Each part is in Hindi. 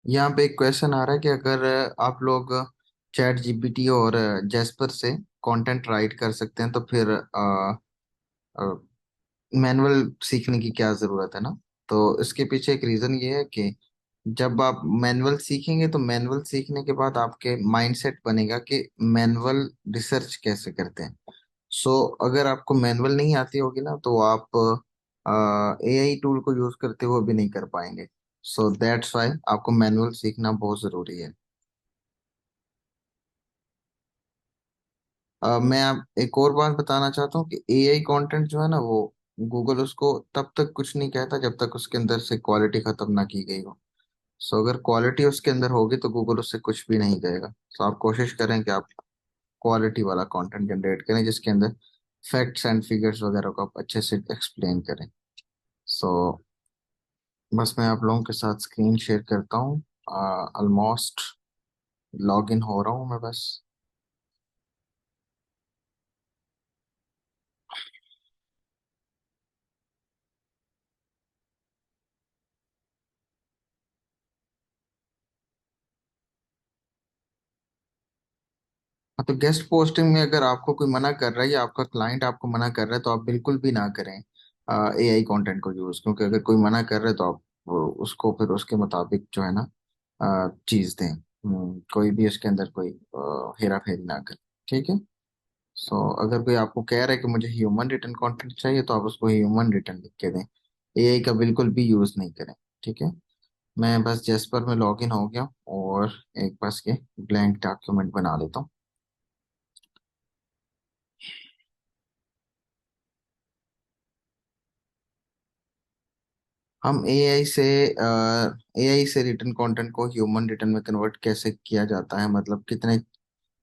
यहाँ पे एक क्वेश्चन आ रहा है कि अगर आप लोग चैट जीपीटी और जेस्पर से कंटेंट राइट कर सकते हैं तो फिर मैनुअल सीखने की क्या जरूरत है ना। तो इसके पीछे एक रीजन ये है कि जब आप मैनुअल सीखेंगे तो मैनुअल सीखने के बाद आपके माइंडसेट बनेगा कि मैनुअल रिसर्च कैसे करते हैं। सो अगर आपको मैनुअल नहीं आती होगी ना तो आप एआई टूल को यूज करते हुए भी नहीं कर पाएंगे। सो दैट्स वाई आपको मैनुअल सीखना बहुत जरूरी है। मैं आप एक और बात बताना चाहता हूँ कि एआई कंटेंट जो है ना वो गूगल उसको तब तक कुछ नहीं कहता जब तक उसके अंदर से क्वालिटी खत्म ना की गई हो। सो अगर क्वालिटी उसके अंदर होगी तो गूगल उससे कुछ भी नहीं कहेगा। तो आप कोशिश करें कि आप क्वालिटी वाला कंटेंट जनरेट करें जिसके अंदर फैक्ट्स एंड फिगर्स वगैरह को आप अच्छे से एक्सप्लेन करें। सो बस मैं आप लोगों के साथ स्क्रीन शेयर करता हूँ। ऑलमोस्ट लॉग इन हो रहा हूँ मैं बस। हाँ, तो गेस्ट पोस्टिंग में अगर आपको कोई मना कर रहा है या आपका क्लाइंट आपको मना कर रहा है तो आप बिल्कुल भी ना करें एआई कंटेंट को यूज, क्योंकि अगर कोई मना कर रहा है तो आप उसको फिर उसके मुताबिक जो है ना चीज दें। कोई भी उसके अंदर कोई हेरा फेरी ना करें। ठीक है। सो अगर कोई आपको कह रहा है कि मुझे ह्यूमन रिटन कंटेंट चाहिए तो आप उसको ह्यूमन रिटन लिख के दें। एआई का बिल्कुल भी यूज नहीं करें। ठीक है। मैं बस जेस्पर में लॉग इन हो गया और एक बस के ब्लैंक डॉक्यूमेंट बना लेता हूँ। हम एआई से रिटर्न कंटेंट को ह्यूमन रिटर्न में कन्वर्ट कैसे किया जाता है, मतलब कितने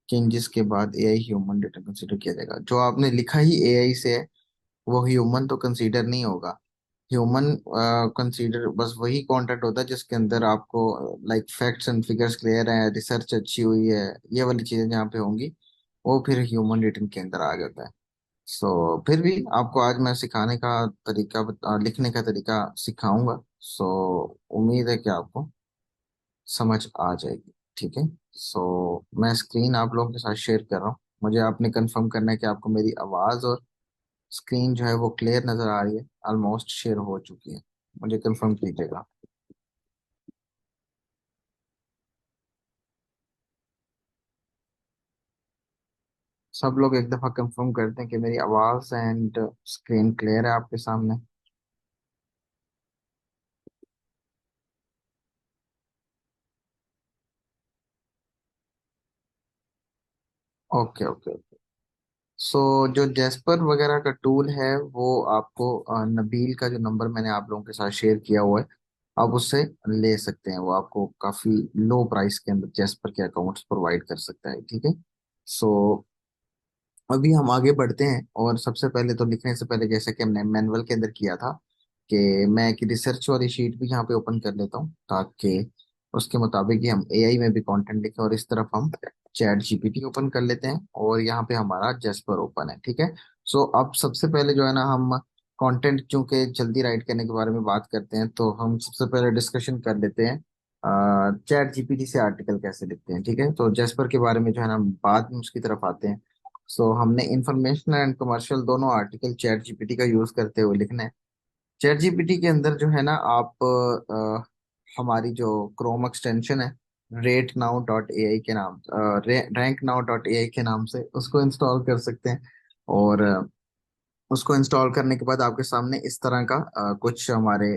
चेंजेस के बाद एआई ह्यूमन रिटर्न कंसीडर किया जाएगा। जो आपने लिखा ही एआई से है वो ह्यूमन तो कंसीडर नहीं होगा। ह्यूमन कंसीडर बस वही कंटेंट होता है जिसके अंदर आपको like facts and figures clear है, रिसर्च अच्छी हुई है, ये वाली चीजें जहाँ पे होंगी वो फिर ह्यूमन रिटर्न के अंदर आ जाता है। सो फिर भी आपको आज मैं सिखाने का तरीका लिखने का तरीका सिखाऊंगा। सो उम्मीद है कि आपको समझ आ जाएगी। ठीक है। सो मैं स्क्रीन आप लोगों के साथ शेयर कर रहा हूँ। मुझे आपने कंफर्म करना है कि आपको मेरी आवाज़ और स्क्रीन जो है वो क्लियर नज़र आ रही है। ऑलमोस्ट शेयर हो चुकी है। मुझे कंफर्म कीजिएगा। सब लोग एक दफ़ा कंफर्म करते हैं कि मेरी आवाज़ एंड स्क्रीन क्लियर है आपके सामने। Okay okay. सो जो जेस्पर वगैरह का टूल है वो आपको नबील का जो नंबर मैंने आप लोगों के साथ शेयर किया हुआ है आप उससे ले सकते हैं। वो आपको काफी लो प्राइस के अंदर जेस्पर के अकाउंट्स प्रोवाइड कर सकता है। ठीक है। सो अभी हम आगे बढ़ते हैं और सबसे पहले तो लिखने से पहले जैसे कि हमने मैनुअल के अंदर किया था कि मैं एक रिसर्च वाली शीट भी यहाँ पे ओपन कर लेता हूँ ताकि उसके मुताबिक ही हम एआई में भी कंटेंट लिखें, और इस तरफ हम चैट जीपीटी ओपन कर लेते हैं और यहाँ पे हमारा जेस्पर ओपन है। ठीक है। सो अब सबसे पहले जो है ना हम कंटेंट चूंकि जल्दी राइट करने के बारे में बात करते हैं तो हम सबसे पहले डिस्कशन कर लेते हैं चैट जीपीटी से आर्टिकल कैसे लिखते हैं। ठीक है। तो जेस्पर के बारे में जो है ना हम बाद में उसकी तरफ आते हैं। सो हमने इंफॉर्मेशनल एंड कमर्शियल दोनों आर्टिकल चैट जीपीटी का यूज करते हुए लिखना है। चैट जीपीटी के अंदर जो है ना आप हमारी जो क्रोम एक्सटेंशन है रेट नाउ डॉट ए आई के नाम रैंक नाउ डॉट ए आई के नाम से उसको इंस्टॉल कर सकते हैं। और उसको इंस्टॉल करने के बाद आपके सामने इस तरह का कुछ हमारे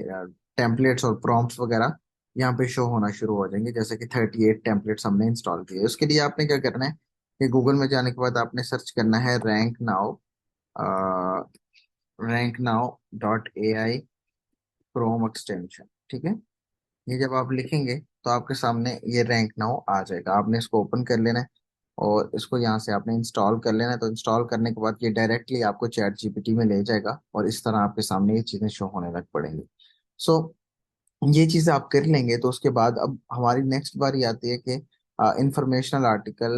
टेम्पलेट्स और प्रॉम्प्ट्स वगैरह यहाँ पे शो होना शुरू हो जाएंगे। जैसे कि 38 टेम्पलेट्स हमने इंस्टॉल किए। उसके लिए आपने क्या करना है कि गूगल में जाने के बाद आपने सर्च करना है rank now dot A I Chrome extension. ठीक है। ये जब आप लिखेंगे तो आपके सामने ये रैंक नाउ आ जाएगा। आपने इसको ओपन कर लेना है और इसको यहाँ से आपने इंस्टॉल कर लेना है। तो इंस्टॉल करने के बाद ये डायरेक्टली आपको चैट जीपीटी में ले जाएगा और इस तरह आपके सामने ये चीजें शो होने लग पड़ेंगी। सो ये चीजें आप कर लेंगे तो उसके बाद अब हमारी नेक्स्ट बारी आती है कि इंफॉर्मेशनल आर्टिकल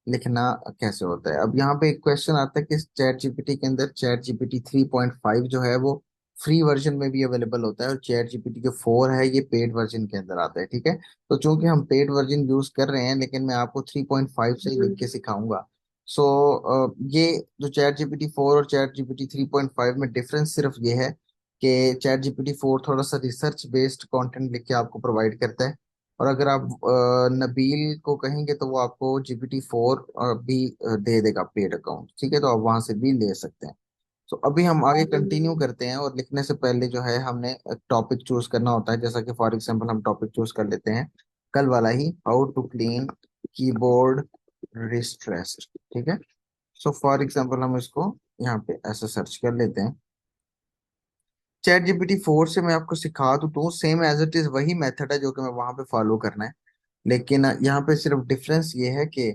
लिखना कैसे होता है। अब यहाँ पे एक क्वेश्चन आता है कि चैट जीपीटी के अंदर चैट जीपीटी 3.5 जो है वो फ्री वर्जन में भी अवेलेबल होता है, और चैट जीपीटी जो 4 है ये पेड वर्जन के अंदर आता है, ठीक है। तो चूंकि हम पेड वर्जन यूज कर रहे हैं, लेकिन मैं आपको 3.5 से ही लिख के सिखाऊंगा। सो ये जो चैट जीपीटी 4 और चैट जीपीटी 3.5 में डिफरेंस सिर्फ ये है कि चैट जीपीटी 4 थोड़ा सा रिसर्च बेस्ड कंटेंट लिख के आपको प्रोवाइड करता है, और अगर आप नबील को कहेंगे तो वो आपको जीपीटी 4 भी दे देगा पेड अकाउंट, ठीक है। तो आप वहां से भी ले सकते हैं। तो अभी हम आगे कंटिन्यू करते हैं, और लिखने से पहले जो है हमने टॉपिक चूज करना होता है, जैसा कि फॉर एग्जांपल हम टॉपिक चूज कर लेते हैं कल वाला ही, हाउ टू क्लीन कीबोर्ड रिस्ट्रेस्ड, ठीक है। सो फॉर एग्जांपल हम इसको यहाँ पे ऐसे सर्च कर लेते हैं। चैट जीपीटी 4 से मैं आपको सिखा तो दूं, सेम एज इट इज वही मेथड है जो कि मैं वहां पे फॉलो करना है, लेकिन यहाँ पे सिर्फ डिफरेंस ये है कि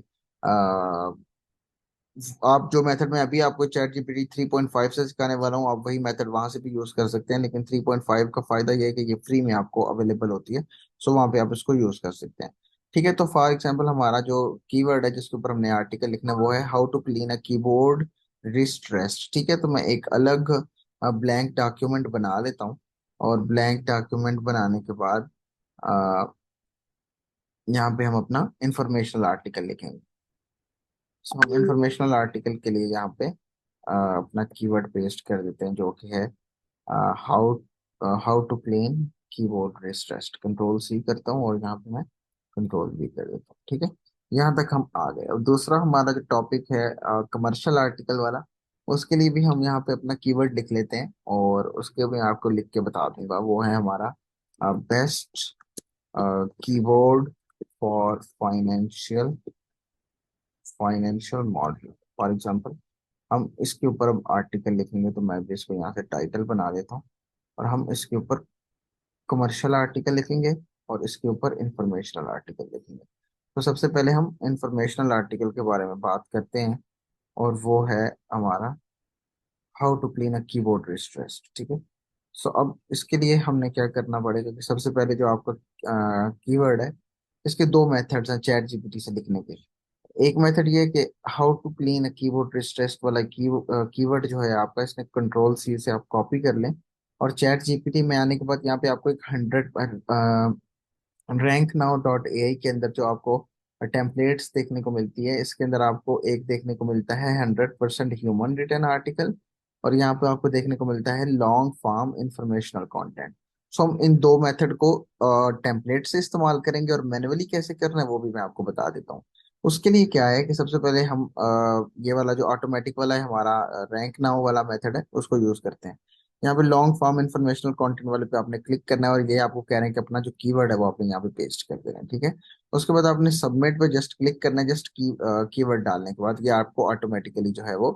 आप जो मेथड में अभी आपको चैट जीपीटी 3.5 से सिखाने वाला हूँ, आप वही मेथड वहां से भी यूज कर सकते हैं, लेकिन 3.5 का फायदा ये है कि ये फ्री में आपको अवेलेबल होती है। सो वहां पे आप इसको यूज कर सकते हैं, ठीक है। तो फॉर एग्जांपल हमारा जो कीवर्ड है जिसके ऊपर हमने आर्टिकल लिखना है, वो है how to clean a keyboard wrist rest, ठीक है। तो मैं एक अलग ब्लैंक डॉक्यूमेंट बना लेता हूँ, और ब्लैंक डॉक्यूमेंट बनाने के बाद अ, यहाँ पे हम अपना इंफॉर्मेशनल आर्टिकल लिखेंगे। सो हम इंफॉर्मेशनल आर्टिकल के लिए यहाँ पे अपना कीवर्ड पेस्ट कर देते हैं, जो कि है how how to clean keyboard wrist rest. Control C करता हूँ, और यहाँ पे मैं कंट्रोल भी कर देता हूँ, ठीक है। यहाँ तक हम आ गए। और दूसरा हमारा जो टॉपिक है कमर्शियल आर्टिकल वाला, उसके लिए भी हम यहाँ पे अपना कीवर्ड लिख लेते हैं, और उसके भी आपको लिख के बता दूंगा। वो है हमारा best keyboard for financial financial model, for example. हम इसके ऊपर अब आर्टिकल लिखेंगे, तो मैं भी इसको यहाँ से टाइटल बना देता हूँ, और हम इसके ऊपर कमर्शियल आर्टिकल लिखेंगे, और इसके ऊपर इंफॉर्मेशनल आर्टिकल लिखेंगे। तो सबसे पहले हम इंफॉर्मेशनल आर्टिकल के बारे में बात करते हैं, और वो है हमारा how to clean a keyboard wrist rest, ठीक है। सो अब इसके लिए हमने क्या करना पड़ेगा कि सबसे पहले जो आपका कीवर्ड है, इसके दो मेथड्स हैं चैट जीपीटी से लिखने के। एक मेथड ये है कि how to clean a keyboard wrist rest वाला कीवर्ड जो है आपका, इसने कंट्रोल सी से आप कॉपी कर लें, और चैट जीपीटी में आने के बाद यहाँ पे आपको एक 100 रैंक नाउ डॉट एआई के अंदर जो आपको टेम्पलेट्स देखने को मिलती है, इसके अंदर आपको एक देखने को मिलता है 100% ह्यूमन रिटन आर्टिकल, और यहाँ पे आपको देखने को मिलता है लॉन्ग फॉर्म इंफॉर्मेशनल कंटेंट। सो हम इन दो मेथड को टेम्पलेट से इस्तेमाल करेंगे, और मैन्युअली कैसे करना है वो भी मैं आपको बता देता हूँ। उसके लिए क्या है कि सबसे पहले हम ये वाला जो ऑटोमेटिक वाला है हमारा रैंक नाउ वाला मेथड है, उसको यूज करते हैं। यहाँ पे लॉन्ग फॉर्म इंफॉर्मेशनल कंटेंट वाले पे आपने क्लिक करना है, और ये आपको कह रहे हैं कि अपना जो कीवर्ड है वो आपने यहाँ पे पेस्ट कर देना है, ठीक है। उसके बाद आपने सबमिट पे जस्ट क्लिक करना है, जस्ट कीवर्ड डालने के बाद ये आपको ऑटोमेटिकली जो है वो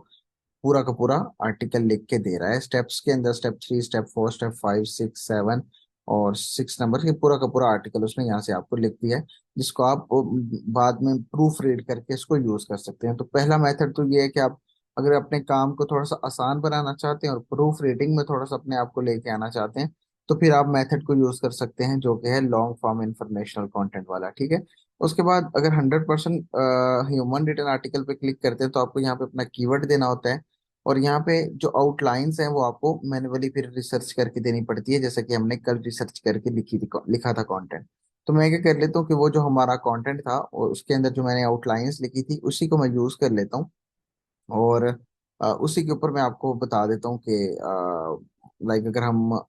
पूरा का पूरा आर्टिकल लिख के दे रहा है। स्टेप्स के अंदर स्टेप 3, स्टेप 4, स्टेप 5, 6, 7 और 6 नंबर, ये पूरा का पूरा आर्टिकल उसने यहाँ से आपको लिख दिया है, जिसको आप बाद में प्रूफ रीड करके इसको यूज कर सकते हैं। तो पहला मेथड तो ये है कि आप अगर अपने काम को थोड़ा सा आसान बनाना चाहते हैं, और प्रूफ रीडिंग में थोड़ा सा अपने आप को लेके आना चाहते हैं, तो फिर आप मेथड को यूज कर सकते हैं, जो कि है लॉन्ग फॉर्म इंफॉर्मेशनल कंटेंट वाला, ठीक है। उसके बाद अगर 100% ह्यूमन रिटन आर्टिकल पे क्लिक करते हैं, तो आपको यहाँ पे अपना कीवर्ड देना होता है, और यहाँ पे जो आउटलाइंस हैं वो आपको मैन्युअली फिर रिसर्च करके देनी पड़ती है, जैसे कि हमने कल रिसर्च करके लिखा था कंटेंट। तो मैं क्या कर लेता हूँ कि वो जो हमारा कंटेंट था और उसके अंदर जो मैंने आउटलाइंस लिखी थी, उसी को मैं यूज कर लेता हूँ, और उसी के ऊपर मैं आपको बता देता हूँ कि लाइक अगर हम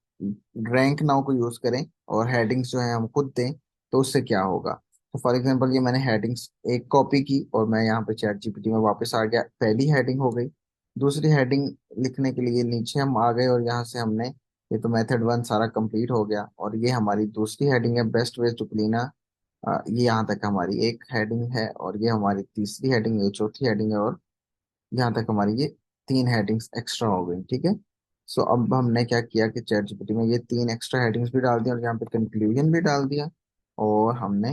रैंक नाउ को यूज करें और हेडिंग्स जो है हम खुद दें, तो उससे क्या होगा। तो फॉर एग्जांपल ये मैंने हेडिंग्स एक कॉपी की, और मैं यहाँ पे चैट जीपीटी में वापस आ गया, पहली हेडिंग हो गई। दूसरी हेडिंग लिखने के लिए नीचे हम आ गए, और यहाँ से हमने ये तो मेथड 1 सारा कंप्लीट हो गया, और ये हमारी दूसरी हेडिंग है बेस्ट वे टू क्लीन। ये यहाँ तक हमारी एक हेडिंग है, और ये हमारी तीसरी हेडिंग है, चौथी हेडिंग है, और यहाँ तक हमारी ये 3 हेडिंग्स एक्स्ट्रा हो गई, ठीक है। सो अब हमने क्या किया कि चैट जीपीटी में ये 3 एक्स्ट्रा हेडिंग्स भी डाल दिया, और यहाँ पे कंक्लूजन भी डाल दिया, और हमने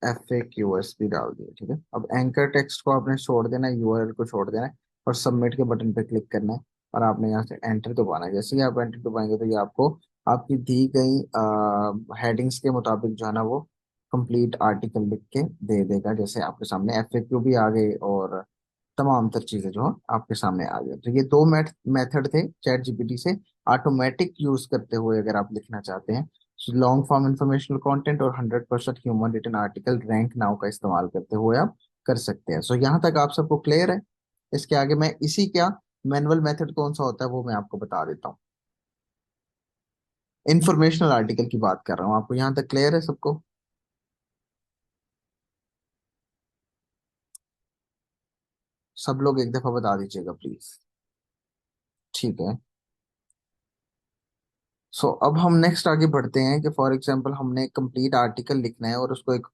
एफ ए क्यू एस भी डाल दिया, ठीक है। अब एंकर टेक्स्ट को आपने छोड़ देना है, यूआरएल को छोड़ देना है, और सबमिट के बटन पे क्लिक करना है, और आपने यहाँ से एंटर दबाना है। जैसे ही आप एंटर दबाएंगे, तो ये आपको आपकी दी गई हेडिंग्स के मुताबिक जो है ना वो कंप्लीट आर्टिकल लिख के दे देगा। जैसे आपके सामने एफ ए क्यू भी आ गए, और तमाम तर चीजें जो हैं आपके सामने आ गई। तो ये दो मेथड थे चैट जीपीटी से ऑटोमेटिक यूज करते हुए अगर आप लिखना चाहते हैं, लॉन्ग फॉर्म इंफॉर्मेशनल कंटेंट और 100% human written article rank now का इस्तेमाल करते हुए आप कर सकते हैं। सो यहाँ तक आप सबको क्लियर है? इसके आगे मैं इसी क्या मैनुअल मेथड कौन सा होता है वो मैं आपको बता देता हूँ। इंफॉर्मेशनल आर्टिकल की बात कर रहा हूँ, आपको यहाँ तक क्लियर है सबको? सब लोग एक दफा बता दीजिएगा प्लीज। ठीक है। सो अब हम नेक्स्ट आगे बढ़ते हैं कि फॉर एग्जांपल हमने कंप्लीट आर्टिकल लिखना है और उसको एक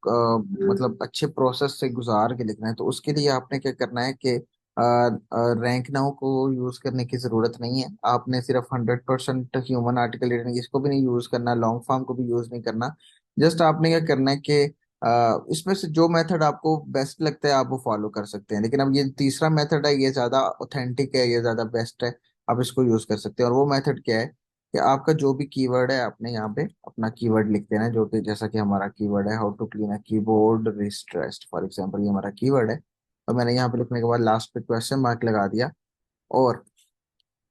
मतलब अच्छे प्रोसेस से गुजार के लिखना है, तो उसके लिए आपने क्या करना है कि रैंक नाउ को यूज करने की जरूरत नहीं है। आपने सिर्फ 100% ह्यूमन आर्टिकल रीडिंग इसको भी नहीं यूज करना, लॉन्ग फॉर्म को भी यूज नहीं करना। जस्ट आपने क्या करना है कि इसमें से जो मेथड आपको बेस्ट लगता है आप वो फॉलो कर सकते हैं, लेकिन अब ये तीसरा मेथड है, ये ज्यादा ऑथेंटिक है, ये ज्यादा बेस्ट है, आप इसको यूज कर सकते हैं। और वो मेथड क्या है कि आपका जो भी कीवर्ड है आपने यहाँ पे अपना कीवर्ड लिख देना है, जो कि जैसा कि हमारा कीवर्ड है how to clean a keyboard wrist rest, for example ये हमारा कीवर्ड है। और मैंने यहाँ पे लिखने के बाद लास्ट पे क्वेश्चन मार्क लगा दिया, और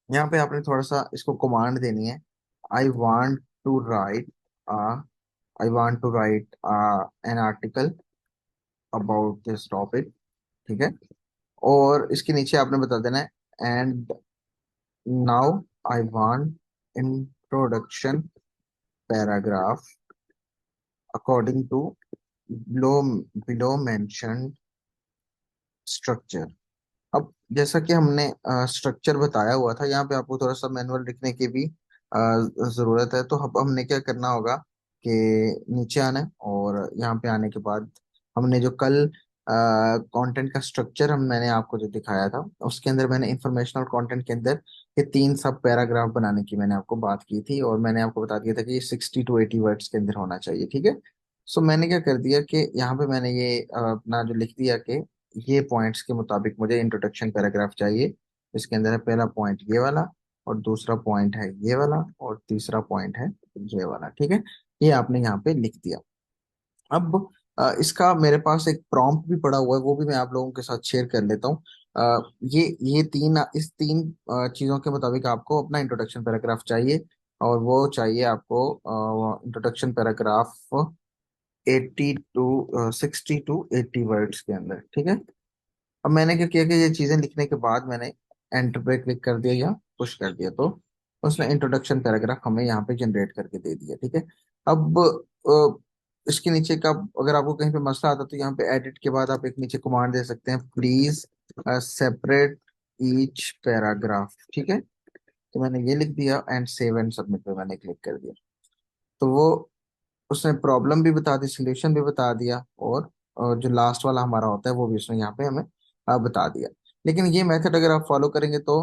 यहाँ पे आपने थोड़ा सा इसको कमांड देनी है। I want to write I want to write an article about this topic. ठीक है। और इसके नीचे आपने बता देना है and now I want introduction paragraph according to below mentioned structure। अब जैसा कि हमने स्ट्रक्चर बताया हुआ था, यहाँ पे आपको थोड़ा सा मैनुअल लिखने की भी जरूरत है। तो अब हमने क्या करना होगा कि नीचे आना है, और यहाँ पे आने के बाद हमने जो कल कंटेंट का स्ट्रक्चर हम मैंने आपको जो दिखाया था, उसके अंदर मैंने इंफॉर्मेशनल कंटेंट के अंदर ये तीन सब पैराग्राफ बनाने की मैंने आपको बात की थी, और मैंने आपको बता दिया था कि ये 60 to 80 वर्ड्स के अंदर होना चाहिए। ठीक है। सो मैंने क्या कर दिया कि यहाँ पे मैंने ये अपना जो लिख दिया कि ये पॉइंट्स के मुताबिक मुझे इंट्रोडक्शन पैराग्राफ चाहिए। इसके अंदर है पहला पॉइंट ये वाला, और दूसरा पॉइंट है ये वाला, और तीसरा पॉइंट है ये वाला। ठीक है। ये आपने यहाँ पे लिख दिया। अब इसका मेरे पास एक प्रॉम्प्ट भी पड़ा हुआ है, वो भी मैं आप लोगों के साथ शेयर कर लेता हूँ। ये इस तीन चीजों के मुताबिक आपको अपना इंट्रोडक्शन पैराग्राफ चाहिए, और वो चाहिए आपको इंट्रोडक्शन पैराग्राफ 60 to 80 वर्ड्स के अंदर। ठीक है। अब मैंने क्या किया कि ये चीजें लिखने के बाद मैंने एंटर पे क्लिक कर दिया या पुश कर दिया, तो उसने इंट्रोडक्शन पैराग्राफ हमें यहाँ पे जनरेट करके दे दिया। ठीक है। अब इसके नीचे का अगर आपको कहीं पे मसला आता है, तो यहाँ पे एडिट के बाद आप एक नीचे कमांड दे सकते हैं, प्लीज सेपरेट ईच पैराग्राफ। ठीक है। तो मैंने ये लिख दिया एंड सेव एंड सबमिट पे मैंने क्लिक कर दिया। तो वो उसने प्रॉब्लम भी बता दी, सोल्यूशन भी बता दिया, और जो लास्ट वाला हमारा होता है वो भी उसने यहाँ पे हमें बता दिया। लेकिन ये मेथड अगर आप फॉलो करेंगे तो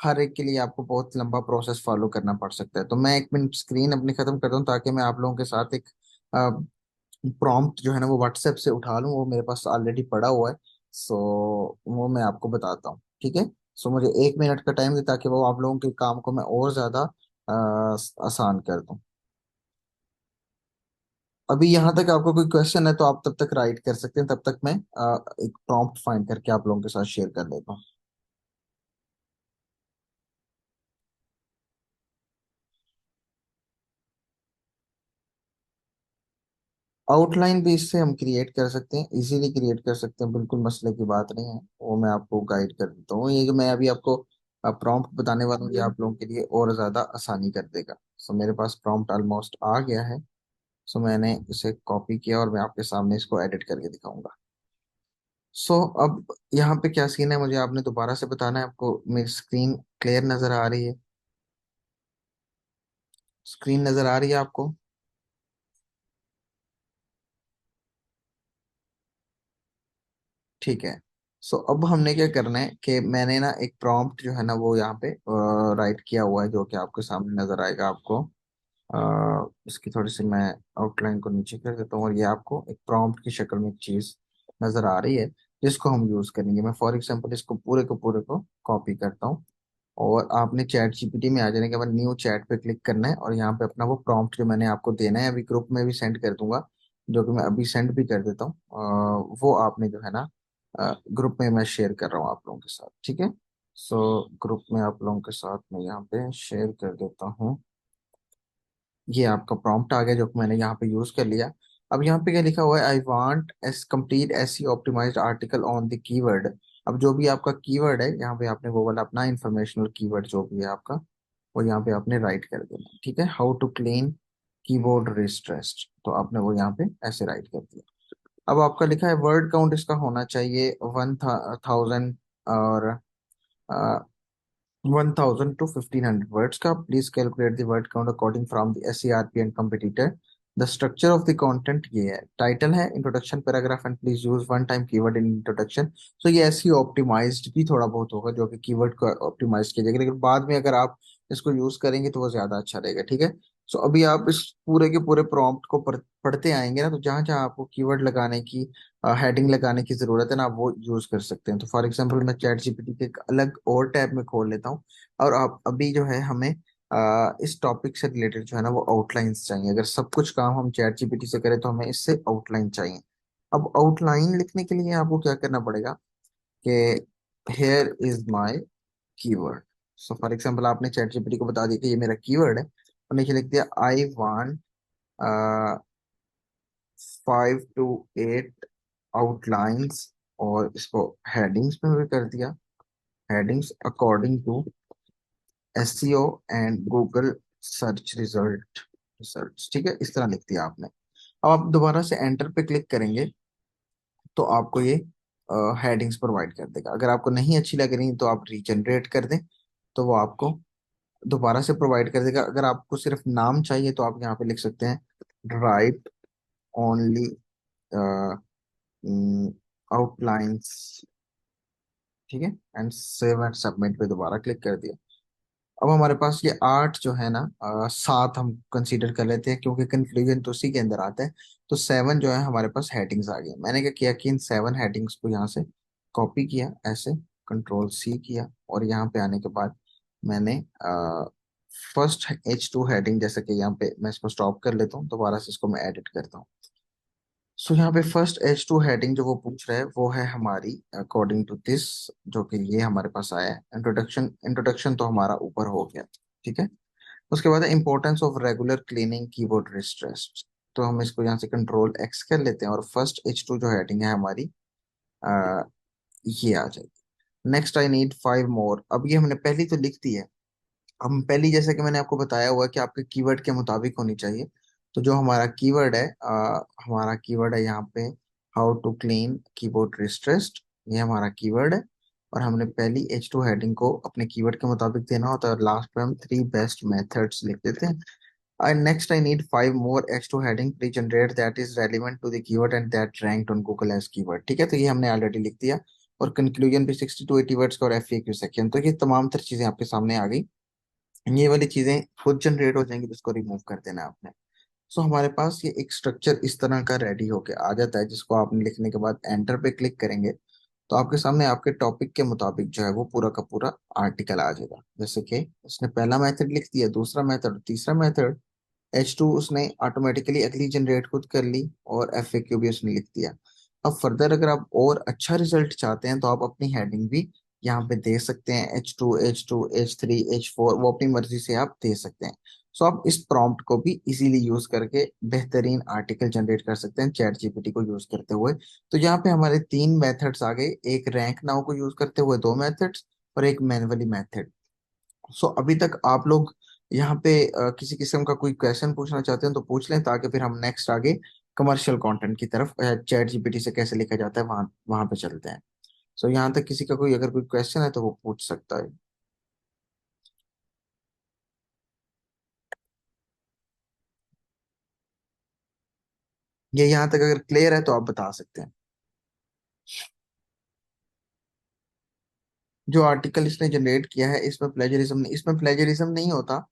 हर एक के लिए आपको बहुत लंबा प्रोसेस फॉलो करना पड़ सकता है। तो मैं एक मिनट स्क्रीन अपनी खत्म कर दूं, ताकि मैं आप लोगों के साथ एक प्रॉम्प्ट जो है ना वो व्हाट्सएप से उठा लूँ, वो मेरे पास ऑलरेडी पड़ा हुआ है। सो वो मैं आपको बताता हूँ। ठीक है। सो मुझे 1 मिनट का टाइम दे, ताकि वो आप लोगों के काम को मैं और ज्यादा आसान कर दूं। अभी यहाँ तक आपको कोई क्वेश्चन है तो आप तब तक राइट कर सकते हैं, तब तक मैं एक प्रॉम्प्ट फाइंड करके आप लोगों के साथ शेयर कर लेता हूँ। आउटलाइन भी इससे हम क्रिएट कर सकते हैं, इजीली क्रिएट कर सकते हैं, बिल्कुल मसले की बात नहीं है। वो मैं आपको गाइड कर देता हूँ। ये जो मैं अभी आपको प्रॉम्प्ट बताने वाला हूँ, ये आप लोगों के लिए और ज़्यादा आसानी कर देगा। सो मेरे पास प्रॉम्प्ट ऑलमोस्ट आ गया है। सो मैंने इसे कॉपी किया और मैं आपके सामने इसको एडिट करके दिखाऊंगा। सो अब यहाँ पे क्या सीन है, मुझे आपने दोबारा से बताना है। आपको मेरी स्क्रीन क्लियर नज़र आ रही है? स्क्रीन नज़र आ रही है आपको? ठीक है। सो अब हमने क्या करना है कि मैंने ना एक प्रॉम्प्ट जो है ना वो यहाँ पे राइट किया हुआ है, जो कि आपके सामने नजर आएगा आपको। इसकी थोड़ी सी मैं आउटलाइन को नीचे कर देता हूँ, और ये आपको एक प्रॉम्प्ट की शक्ल में एक चीज नजर आ रही है, जिसको हम यूज करेंगे। मैं फॉर एग्जांपल इसको पूरे को कॉपी करता हूँ, और आपने चैट जीपीटी में आ जाने के बाद न्यू चैट पे क्लिक करना है, और यहाँ पे अपना वो प्रॉम्प्ट जो मैंने आपको देना है अभी ग्रुप में भी सेंड कर दूंगा, जो कि मैं अभी सेंड भी कर देता हूँ। वो आपने जो है ना ग्रुप में मैं शेयर कर रहा हूँ आप लोगों के साथ। ठीक है। सो ग्रुप में आप लोगों के साथ में यहाँ पे शेयर कर देता हूँ। ये आपका प्रॉम्प्ट आ गया जो कि मैंने यहाँ पे यूज कर लिया। अब यहाँ पे क्या लिखा हुआ है, I want as complete SE optimized article on the keyword. अब जो भी आपका कीवर्ड है यहाँ पे आपने वो वाला अपना इंफॉर्मेशनल कीवर्ड जो भी है आपका, वो यहाँ पे आपने राइट कर देना। ठीक है, हाउ टू क्लीन कीबोर्ड रिस्ट्रेस्ड, तो आपने वो यहाँ पे ऐसे राइट कर दिया। अब आपका लिखा है वर्ड काउंट इसका होना चाहिए 1000 और 1000 to 1500 words का। Please calculate the word count according from the SCRP and competitor. The structure of the content ये है, टाइटल है, introduction paragraph and please use one time keyword in introduction. So ये एसईओ ऑप्टिमाइज्ड भी थोड़ा बहुत होगा जो कि कीवर्ड को ऑप्टिमाइज किया जाएगा, लेकिन बाद में अगर आप इसको यूज करेंगे तो वो ज्यादा अच्छा रहेगा। ठीक है, सो अभी आप इस पूरे के पूरे प्रॉम्प्ट को पढ़ते आएंगे ना, तो जहां जहां आपको कीवर्ड लगाने की, हेडिंग लगाने की जरूरत है ना, आप वो यूज कर सकते हैं। तो फॉर एग्जांपल मैं चैट जीपीटी के एक अलग और टैब में खोल लेता हूँ, और आप अभी जो है हमें इस टॉपिक से रिलेटेड जो है ना वो आउटलाइंस चाहिए। अगर सब कुछ काम हम चैट जीपीटी से करें तो हमें इससे आउटलाइन चाहिए। अब आउटलाइन लिखने के लिए आपको क्या करना पड़ेगा कि here is my keyword. So for example आपने चैट जीपीटी को बता दिया कि ये मेरा कीवर्ड है, और नीचे लिख दिया आई वांट 5 to 8 आउटलाइंस, और इसको हेडिंग्स में भी कर दिया, headings according to SEO and Google search result research. ठीक है, इस तरह लिख दिया आपने। अब आप दोबारा से एंटर पे क्लिक करेंगे तो आपको ये हेडिंग्स प्रोवाइड कर देगा। अगर आपको नहीं अच्छी लग रही तो आप रीजनरेट कर दें, तो वो आपको दोबारा से प्रोवाइड कर देगा। अगर आपको सिर्फ नाम चाहिए तो आप यहाँ पे लिख सकते हैं राइट ओनली आउटलाइंस। ठीक है, एंड सेव एंड सबमिट पे दोबारा क्लिक कर दिया। अब हमारे पास ये 8 जो है ना, 7 हम कंसीडर कर लेते हैं क्योंकि कंक्लूजन तो उसी के अंदर आता है। तो 7 जो है हमारे पास हेडिंग्स आ गई। मैंने क्या किया कि इन 7 हेडिंग्स को यहाँ से कॉपी किया, ऐसे कंट्रोल सी किया, और यहाँ पे आने के बाद मैंने फर्स्ट H2 हेडिंग, जैसे कि यहाँ पे मैं इसको स्टॉप कर लेता हूँ, दोबारा से इसको मैं एडिट करता हूँ। सो यहाँ पे फर्स्ट H2 हेडिंग जो वो पूछ रहा है वो है हमारी अकॉर्डिंग टू दिस, जो कि ये हमारे पास आया है इंट्रोडक्शन। इंट्रोडक्शन तो हमारा ऊपर हो गया। ठीक है, उसके बाद है importance of regular cleaning keyboard wrist rest. तो हम इसको यहाँ से कंट्रोल एक्स कर लेते हैं, और फर्स्ट H2 जो हेडिंग है हमारी आ, ये आ जाएगी। नेक्स्ट आई नीड 5 मोर। अब ये हमने पहली तो लिख दी है। हम पहली, जैसे कि मैंने आपको बताया हुआ कि आपके कीवर्ड के मुताबिक होनी चाहिए। तो जो हमारा कीवर्ड है, हमारा कीवर्ड है यहाँ पे हाउ टू क्लीन कीबोर्ड रिस्ट्रेस्ड, ये हमारा कीवर्ड है। और हमने पहली H2 हेडिंग को अपने कीवर्ड के मुताबिक देना होता है, और लास्ट पे हम 3 बेस्ट मेथड्स लिख देते हैं। And next I need 5 more H2 heading pre-generate that is relevant to the keyword and that ranked on Google as keyword। ठीक है, तो ये हमने ऑलरेडी लिख दिया। और कंक्लूजन भी 60 to 80 वर्ड्स का, और FAQ सेक्शन। तो ये तमाम तर चीजें आपके सामने आ गई। ये वाली चीजें खुद जनरेट हो जाएंगी, तो इसको रिमूव कर देना है आपने। सो हमारे पास ये एक स्ट्रक्चर इस तरह का रेडी होके आ जाता है, जिसको आपने लिखने के बाद एंटर पे क्लिक करेंगे तो आपके सामने आपके टॉपिक के मुताबिक जो है वो पूरा का पूरा आर्टिकल आ जाएगा। जैसे कि उसने पहला मेथड लिख दिया, दूसरा मेथड, तीसरा मेथड। H2 उसने ऑटोमेटिकली अगली जनरेट खुद कर ली, और FAQ भी उसने लिख दिया। अब फर्दर अगर आप और अच्छा रिजल्ट चाहते हैं तो आप अपनी हेडिंग भी यहाँ पे दे सकते हैं, H2 H3 H4, वो अपनी मर्जी से आप दे सकते हैं। सो आप इस प्रॉम्प्ट को भी इजीली यूज करके बेहतरीन आर्टिकल जनरेट कर सकते हैं चैट जीपीटी को यूज करते हुए। तो यहाँ पे हमारे 3 मेथड्स आ गए, एक रैंक नाउ को यूज करते हुए 2 मेथड्स, और एक मैनुअली मेथड। सो अभी तक आप लोग यहाँ पे किसी किस्म का कोई क्वेश्चन पूछना चाहते हैं तो पूछ लें, ताकि फिर हम नेक्स्ट आगे कमर्शियल कंटेंट की तरफ चैट जीपीटी से कैसे लिखा जाता है वहां वहां पे चलते हैं। सो यहाँ तक किसी का कोई अगर कोई क्वेश्चन है तो वो पूछ सकता है। ये यहाँ तक अगर क्लियर है तो आप बता सकते हैं। जो आर्टिकल इसने जनरेट किया है इसमें प्लेजरिज्म नहीं होता।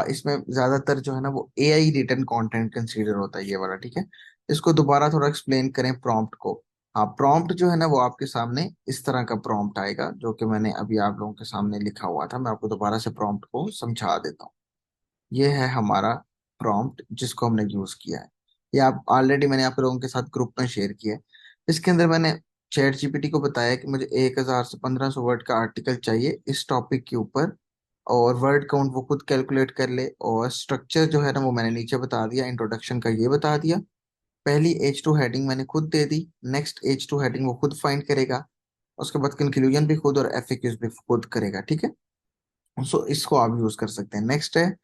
इसमें ज्यादातर जो है ना वो AI रिटन कंटेंट कंसीडर होता है, ये वाला। ठीक है, इसको दोबारा थोड़ा एक्सप्लेन करें प्रॉम्प्ट को। हाँ, प्रॉम्प्ट जो है ना वो आपके सामने इस तरह का प्रॉम्प्ट आएगा, जो कि मैंने अभी आप लोगों के सामने लिखा हुआ था। मैं आपको दोबारा से प्रॉम्प्ट को समझा देता हूँ। ये है हमारा प्रॉम्प्ट जिसको हमने यूज किया है। ये आप ऑलरेडी मैंने आप लोगों के साथ ग्रुप में शेयर किया है। इसके अंदर मैंने चैट जीपीटी को बताया कि मुझे 1000 से 1500 वर्ड का आर्टिकल चाहिए इस टॉपिक के ऊपर, और वर्ड काउंट वो खुद कैलकुलेट कर ले, और स्ट्रक्चर जो है ना वो मैंने नीचे बता दिया, इंट्रोडक्शन का ये बता दिया। पहली H2 हेडिंग मैंने खुद दे दी, नेक्स्ट H2 हेडिंग वो खुद फाइंड करेगा, उसके बाद कंक्लूजन भी खुद और एफएक्यूज भी खुद करेगा, ठीक है। सो इसको आप यूज कर सकते हैं। नेक्स्ट है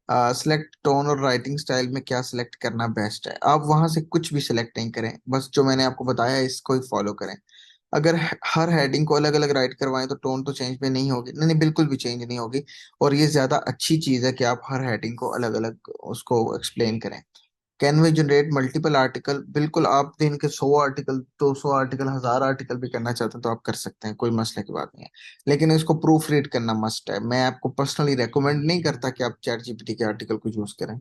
सिलेक्ट टोन और राइटिंग स्टाइल में क्या सिलेक्ट करना बेस्ट है। आप वहां से कुछ भी सिलेक्ट नहीं करें, बस जो मैंने आपको बताया इसको ही फॉलो करें। अगर हर हेडिंग को अलग अलग राइट करवाएं तो टोन तो चेंज भी नहीं होगी, नहीं नहीं बिल्कुल भी चेंज नहीं होगी। और ये ज्यादा अच्छी चीज है कि आप हर हेडिंग को अलग अलग उसको एक्सप्लेन करें। Can we generate multiple article, बिल्कुल आप दिन के 100 आर्टिकल, 200 आर्टिकल, 1000 आर्टिकल भी करना चाहते हैं तो आप कर सकते हैं, कोई मसले की बात नहीं है। लेकिन इसको प्रूफ रीड करना मस्ट है। मैं आपको पर्सनली रेकमेंड नहीं करता कि आप चैट जीपीटी के आर्टिकल को यूज करें।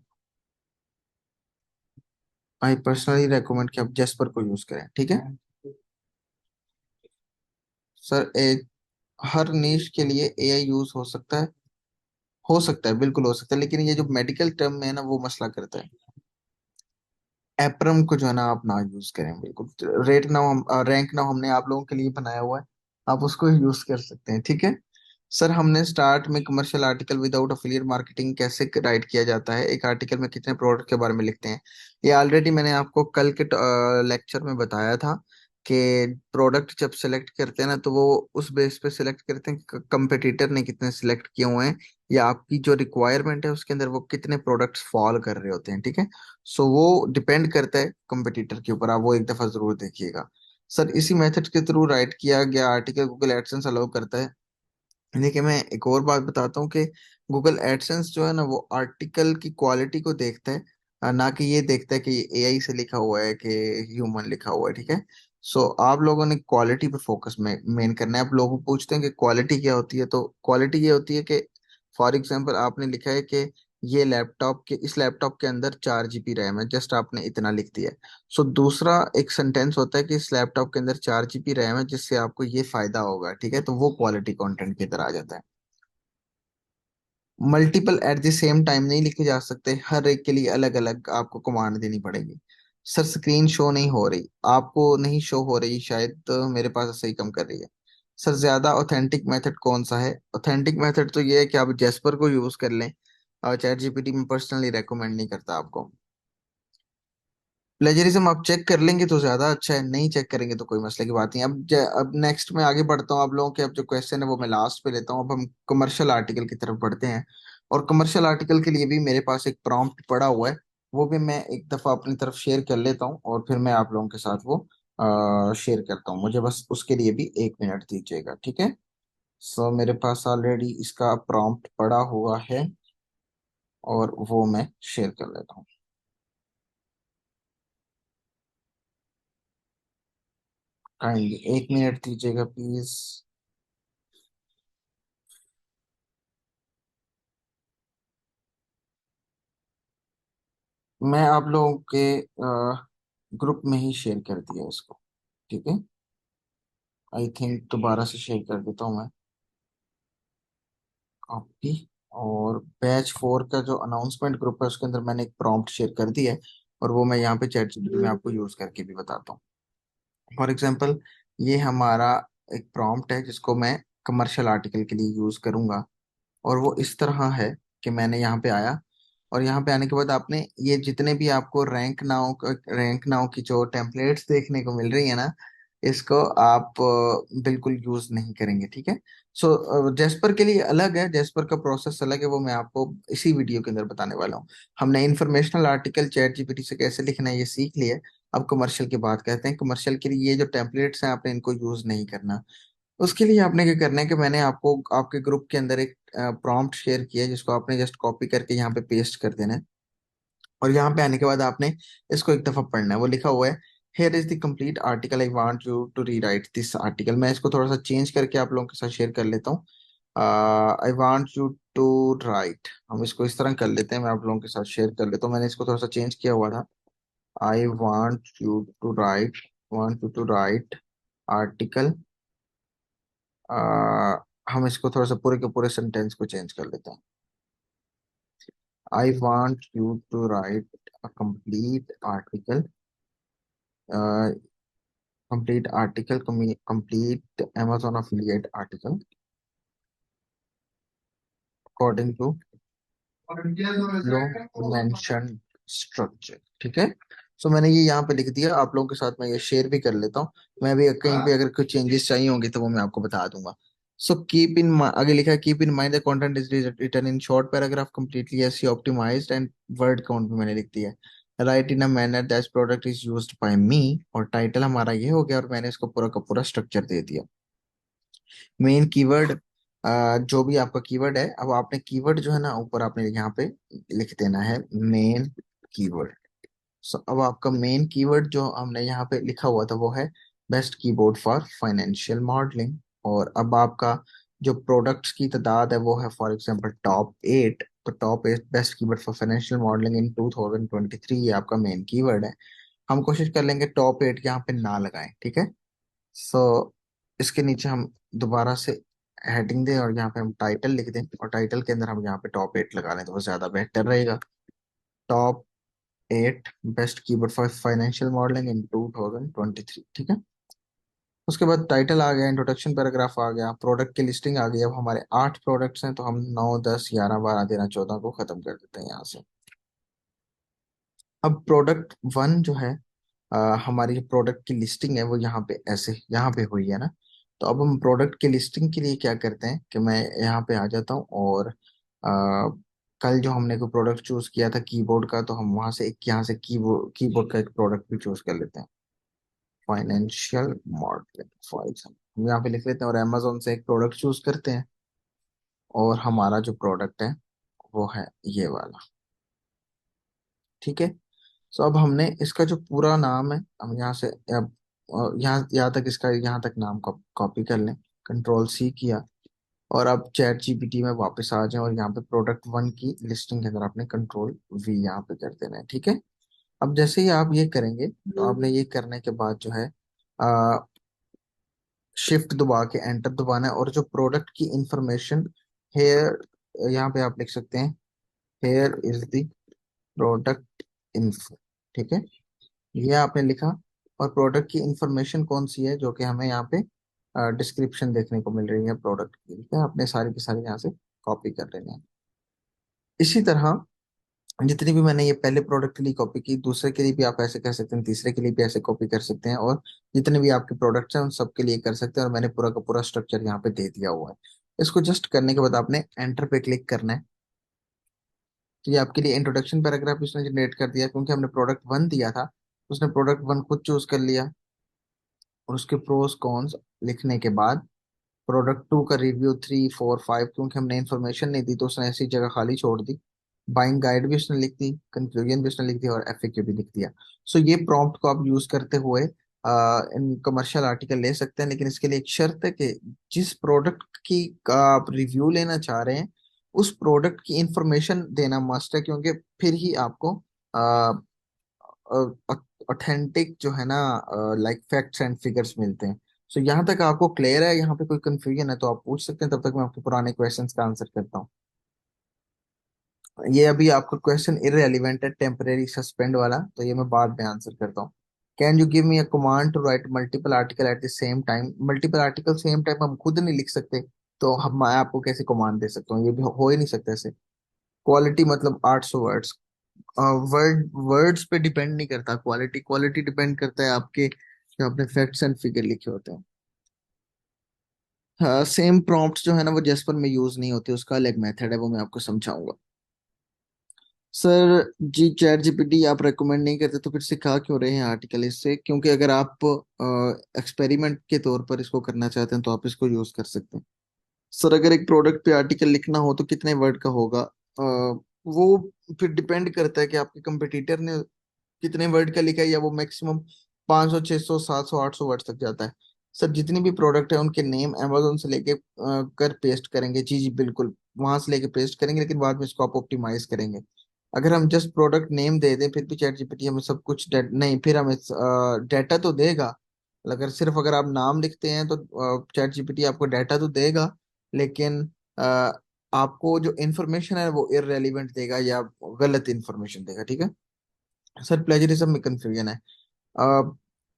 आई पर्सनली रेकमेंड कि आप जेस्पर को यूज करें, ठीक है। सर हर नीश के लिए एआई यूज हो सकता है, बिल्कुल हो सकता है, लेकिन ये जो मेडिकल टर्म में है ना वो मसला करता है। एप्रम को जो है ना आप ना यूज करें बिल्कुल। रेट नाउ हम रैंक नाउ हमने आप लोगों के लिए बनाया हुआ है, आप उसको यूज कर सकते हैं, ठीक है। सर हमने स्टार्ट में commercial article without affiliate marketing कैसे राइट किया जाता है, एक आर्टिकल में कितने प्रोडक्ट के बारे में लिखते हैं। ये ऑलरेडी मैंने आपको कल के लेक्चर में बताया था कि प्रोडक्ट जब सेलेक्ट करते हैं ना तो वो उस बेस पे सिलेक्ट करते हैं कि कंपटीटर ने कितने सिलेक्ट किए हुए हैं, या आपकी जो रिक्वायरमेंट है उसके अंदर वो कितने प्रोडक्ट्स फॉल कर रहे होते हैं, ठीक है। सो वो डिपेंड करता है कंपटीटर के ऊपर, आप वो एक दफा जरूर देखिएगा। सर इसी मेथड के थ्रू राइट किया गया आर्टिकल गूगल एडसेंस अलाउ करता है। देखिए मैं एक और बात बताता हूँ कि गूगल एडसेंस जो है ना वो आर्टिकल की क्वालिटी को देखता है, ना कि ये देखता है कि एआई से लिखा हुआ है कि ह्यूमन लिखा हुआ है, ठीक है। सो आप लोगों ने क्वालिटी पे फोकस में मेन करना है। आप लोगों पूछते हैं कि क्वालिटी क्या होती है, तो क्वालिटी ये होती है कि फॉर एग्जांपल आपने लिखा है कि ये लैपटॉप के इस लैपटॉप के अंदर 4 जीबी रैम है, जस्ट आपने इतना लिख दिया है। सो दूसरा एक सेंटेंस होता है कि इस लैपटॉप के अंदर 4 जीबी रैम है जिससे आपको ये फायदा होगा, ठीक है, तो वो क्वालिटी कंटेंट की तरह आ जाता है। Multiple eight the same time नहीं लिखे जा सकते, हर एक के लिए अलग अलग आपको कमांड देनी पड़ेगी। सर स्क्रीन शो नहीं हो रही, आपको नहीं शो हो रही शायद, तो मेरे पास सही कम कर रही है। सर ज्यादा ऑथेंटिक मेथड कौन सा है, ऑथेंटिक मेथड तो ये है कि आप जेस्पर को यूज कर लें, और चैट जीपीटी में पर्सनली रेकमेंड नहीं करता आपको। प्लेजरिज्म आप चेक कर लेंगे तो ज्यादा अच्छा है, नहीं चेक करेंगे तो कोई मसले की बात नहीं। अब नेक्स्ट मैं आगे बढ़ता हूँ, आप लोगों के अब जो क्वेश्चन है वो मैं लास्ट पे लेता हूँ। अब हम कमर्शियल आर्टिकल की तरफ बढ़ते हैं, और कमर्शियल आर्टिकल के लिए भी मेरे पास एक प्रॉम्प्ट पड़ा हुआ है, वो भी मैं एक दफा अपनी तरफ शेयर कर लेता हूँ, और फिर मैं आप लोगों के साथ वो शेयर करता हूँ। मुझे बस उसके लिए भी 1 मिनट दीजिएगा, ठीक है। सो मेरे पास ऑलरेडी इसका प्रॉम्प्ट पड़ा हुआ है, और वो मैं शेयर कर लेता हूँ। काइंडली 1 मिनट दीजिएगा प्लीज। मैं आप लोगों के ग्रुप में ही शेयर कर दिया इसको, ठीक है। आई थिंक दोबारा से शेयर कर देता हूँ मैं, कॉपी। और बैच 4 का जो अनाउंसमेंट ग्रुप है उसके अंदर मैंने एक प्रॉम्प्ट शेयर कर दिया है, और वो मैं यहाँ पे चैट जीपीटी में आपको यूज करके भी बताता हूँ। फॉर एग्जांपल ये हमारा एक प्रॉम्प्ट है जिसको मैं कमर्शियल आर्टिकल के लिए यूज करूंगा, और वो इस तरह है कि मैंने यहाँ पे आया, और यहाँ पे आने के बाद आपने ये जितने भी आपको रैंक नाउ की जो टेम्पलेट्स देखने को मिल रही है ना, इसको आप बिल्कुल यूज नहीं करेंगे, ठीक है। सो जेस्पर के लिए अलग है, जेस्पर का प्रोसेस अलग है, वो मैं आपको इसी वीडियो के अंदर बताने वाला हूँ। हमने इन्फॉर्मेशनल आर्टिकल चैट जीपीटी से कैसे लिखना है ये सीख लिया है। अब कमर्शियल की बात करते हैं। कमर्शियल के लिए ये जो टेम्पलेट्स हैं आपने इनको यूज नहीं करना। उसके लिए आपने क्या करना है कि मैंने आपको आपके ग्रुप के अंदर एक प्रॉम्प्ट शेयर किया है जिसको आपने जस्ट कॉपी करके यहाँ पे पेस्ट कर देना है, और यहाँ पे आने के बाद आपने इसको एक दफा पढ़ना है। वो लिखा हुआ है here is the complete article, I want you to rewrite this article. मैं इसको थोड़ा सा चेंज करके आप लोगों के साथ शेयर कर लेता हूँ। I want you to write, हम इसको इस तरह कर लेते हैं, मैं आप लोगों के साथ शेयर कर लेता हूँ। मैंने इसको थोड़ा सा चेंज किया हुआ था। I want you to write article. हम इसको थोड़ा सा पूरे के पूरे सेंटेंस को चेंज कर लेते हैं। I want you to write a complete article complete article, complete Amazon affiliate article according to low mention structure. ठीक है। सो मैंने ये यहाँ पे लिख दिया, आप लोगों के साथ मैं ये शेयर भी कर लेता हूँ। मैं भी कहीं पे अगर कुछ चेंजेस चाहिए होंगे तो वो मैं आपको बता दूंगा। सो कीप इन, आगे लिखा है keep in mind the content is written in short paragraph completely SEO optimized and word count भी मैंने लिख दिया है। Write in a manner that product is used by me, और टाइटल हमारा ये हो गया, और मैंने इसको पूरा का पूरा स्ट्रक्चर दे दिया। मेन कीवर्ड, जो भी आपका कीवर्ड है, अब आपने कीवर्ड जो है ना ऊपर आपने यहाँ पे लिख देना है मेन कीवर्ड। सो अब आपका मेन कीवर्ड जो हमने यहाँ पे लिखा हुआ था वो है best keyboard for financial modelling. और अब आपका जो प्रोडक्ट्स की तादाद है वो है फॉर एग्जांपल टॉप 8। तो top 8 best keyword for financial modelling in 2023, ये आपका मेन कीवर्ड है। हम कोशिश कर लेंगे टॉप 8 यहाँ पे ना लगाएं, ठीक है। सो इसके नीचे हम दोबारा से हेडिंग दें, और यहाँ पे हम टाइटल लिख दें, और टाइटल के अंदर हम यहाँ पे टॉप 8 लगा लें तो वो ज्यादा बेहतर रहेगा। Top 8 best keyword for financial modelling in 2023, ठीक है। उसके बाद टाइटल आ गया, इंट्रोडक्शन पैराग्राफ आ गया, प्रोडक्ट की लिस्टिंग आ गई। अब हमारे 8 प्रोडक्ट्स हैं तो हम 9, 10, 11, 12, 13, 14 को खत्म कर देते हैं यहाँ से। अब प्रोडक्ट 1 जो है, हमारी जो प्रोडक्ट की लिस्टिंग है वो यहाँ पे ऐसे यहाँ पे हुई है ना। तो अब हम प्रोडक्ट की लिस्टिंग के लिए क्या करते हैं कि मैं यहाँ पे आ जाता हूँ, और कल जो हमने कोई प्रोडक्ट चूज किया था कीबोर्ड का, तो हम वहां से एक यहाँ से कीबोर्ड का एक प्रोडक्ट भी चूज कर लेते हैं, फाइनेंशियल मॉडलिंग फॉर एग्जाम्पल हम यहाँ पे लिख लेते हैं, और अमेजोन से एक प्रोडक्ट चूज करते हैं, और हमारा जो प्रोडक्ट है वो है ये वाला। ठीक है। सो अब हमने इसका जो पूरा नाम है, हम यहाँ से अब यहाँ तक इसका यहाँ तक नाम कॉपी कर लें, कंट्रोल C किया, और अब चैट जीपीटी में वापस आ जाएं, और यहाँ पे प्रोडक्ट 1 की लिस्टिंग के अंदर आपने कंट्रोल V यहाँ पे कर देना है। ठीक है। अब जैसे ही आप ये करेंगे तो आपने ये करने के बाद जो है शिफ्ट दबा के एंटर दबाना है, और जो प्रोडक्ट की इंफॉर्मेशन हेयर, यहाँ पे आप लिख सकते हैं hair is the product info. ठीक है। ये आपने लिखा, और प्रोडक्ट की इंफॉर्मेशन कौन सी है जो कि हमें यहाँ पे डिस्क्रिप्शन देखने को मिल रही है प्रोडक्ट की, ठीक है। आपने सारी की सारी यहाँ से कॉपी कर लेनी है। इसी तरह जितनी भी मैंने ये पहले प्रोडक्ट के लिए कॉपी की, दूसरे के लिए भी आप ऐसे कर सकते हैं, तीसरे के लिए भी ऐसे कॉपी कर सकते हैं, और जितने भी आपके प्रोडक्ट्स हैं उन सब के लिए कर सकते हैं। और मैंने पूरा का पूरा स्ट्रक्चर यहाँ पे दे दिया हुआ है। इसको जस्ट करने के बाद आपने एंटर पे क्लिक करना है। तो ये आपके लिए इंट्रोडक्शन पैराग्राफ उसने जनरेट कर दिया, क्योंकि हमने प्रोडक्ट 1 दिया था, उसने प्रोडक्ट 1 खुद चूज कर लिया, और उसके प्रोस कॉन्स लिखने के बाद प्रोडक्ट 2 का रिव्यू 3, 4, 5, क्योंकि हमने इन्फॉर्मेशन नहीं दी तो उसने ऐसी जगह खाली छोड़ दी। बाइंग गाइड भी उसने लिख दी, कंक्लूजन भी उसने लिख दिया, और एफएक्यू भी लिख दिया। सो ये प्रॉम्प्ट को आप यूज करते हुए इन कमर्शियल आर्टिकल ले सकते हैं, लेकिन इसके लिए एक शर्त है कि जिस प्रोडक्ट की का आप रिव्यू लेना चाह रहे हैं उस प्रोडक्ट की इंफॉर्मेशन देना मस्ट है, क्योंकि फिर ही आपको ऑथेंटिक जो है ना लाइक फैक्ट्स एंड फिगर्स मिलते हैं। सो यहाँ तक आपको क्लियर है? यहाँ पे कोई कंफ्यूजन है तो आप पूछ सकते हैं, तब तक मैं आपके पुराने क्वेश्चंस का आंसर करता हूँ। ये अभी आपका क्वेश्चन इररेलेवेंट है, टेम्परेरी सस्पेंड वाला, तो ये मैं बाद में आंसर करता हूँ। Can you give me a command to write multiple article at the same time? Multiple article same time हम खुद नहीं लिख सकते, तो हम मैं आपको कैसे कमांड दे सकता हूँ? ये भी हो ही नहीं सकता ऐसे। क्वालिटी मतलब 800 वर्ड्स। वर्ड्स पे डिपेंड नहीं करता क्वालिटी, क्वालिटी डिपेंड करता है आपके जो आपने फैक्ट्स एंड फिगर लिखे होते हैं। हाँ, सेम प्रॉम्प्ट्स जो है ना वो जेस्पर में यूज नहीं होते, उसका अलग मेथड है, वो मैं आपको समझाऊंगा। सर जी, चैट जीपीटी आप रेकमेंड नहीं करते तो फिर सिखा क्यों रहे हैं आर्टिकल इससे? क्योंकि अगर आप एक्सपेरिमेंट के तौर पर इसको करना चाहते हैं तो आप इसको यूज कर सकते हैं। सर अगर एक प्रोडक्ट पे आर्टिकल लिखना हो तो कितने वर्ड का होगा? वो फिर डिपेंड करता है कि आपके कंपटीटर ने कितने वर्ड का लिखा है, या वो मैक्सिमम 500, 600, 700, 800 वर्ड तक जाता है। सर जितनी भी प्रोडक्ट है उनके नेम अमेजोन से लेके कर पेस्ट करेंगे, जी जी बिल्कुल, वहां से लेके पेस्ट करेंगे, लेकिन बाद में इसको आप ऑप्टिमाइज करेंगे। अगर हम जस्ट प्रोडक्ट नेम दे दें फिर भी चैट जीपीटी हमें सब कुछ नहीं, फिर हमें डाटा तो देगा। अगर आप नाम लिखते हैं तो चैट जीपीटी आपको डाटा तो देगा, लेकिन अ, आपको जो इन्फॉर्मेशन है वो इररेलेवेंट देगा या गलत इन्फॉर्मेशन देगा। ठीक है। सर प्लेजरिज्म में कंफ्यूजन है।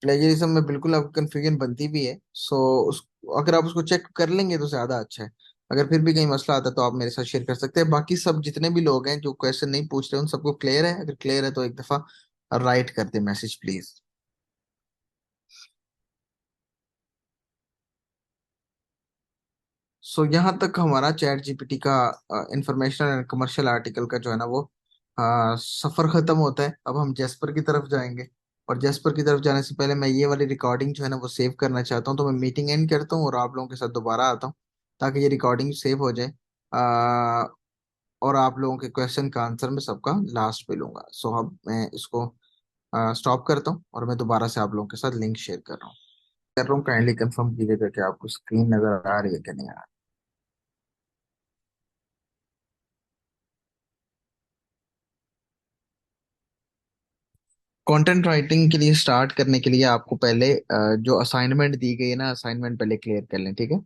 प्लेजरिज्म में बिल्कुल आपको कंफ्यूजन बनती भी है। सो उस अगर आप उसको चेक कर लेंगे तो ज्यादा अच्छा है। अगर फिर भी कहीं मसला आता है तो आप मेरे साथ शेयर कर सकते हैं। बाकी सब जितने भी लोग हैं जो क्वेश्चन नहीं पूछ रहे उन सबको क्लियर है? अगर क्लियर है तो एक दफा राइट कर दे मैसेज प्लीज। सो यहाँ तक हमारा चैट जीपीटी का इंफॉर्मेशनल एंड कमर्शियल आर्टिकल का जो है ना वो सफर खत्म होता है। अब हम जेस्पर की तरफ जाएंगे। और जेस्पर की तरफ जाने से पहले मैं ये वाली रिकॉर्डिंग जो है ना वो सेव करना चाहता हूँ, तो मैं मीटिंग एंड करता हूँ और आप लोगों के साथ दोबारा आता हूँ ताकि ये रिकॉर्डिंग सेव हो जाए। और आप लोगों के क्वेश्चन का आंसर मैं सबका लास्ट पे लूंगा। सो अब मैं इसको स्टॉप करता हूँ और मैं दोबारा से आप लोगों के साथ लिंक शेयर कर रहा हूँ। काइंडली कंफर्म कीजिएगा कि आपको स्क्रीन नजर आ रही है कि नहीं आ रही। कंटेंट राइटिंग के लिए स्टार्ट करने के लिए आपको पहले जो असाइनमेंट दी गई है ना, असाइनमेंट पहले क्लियर कर लें, ठीक है।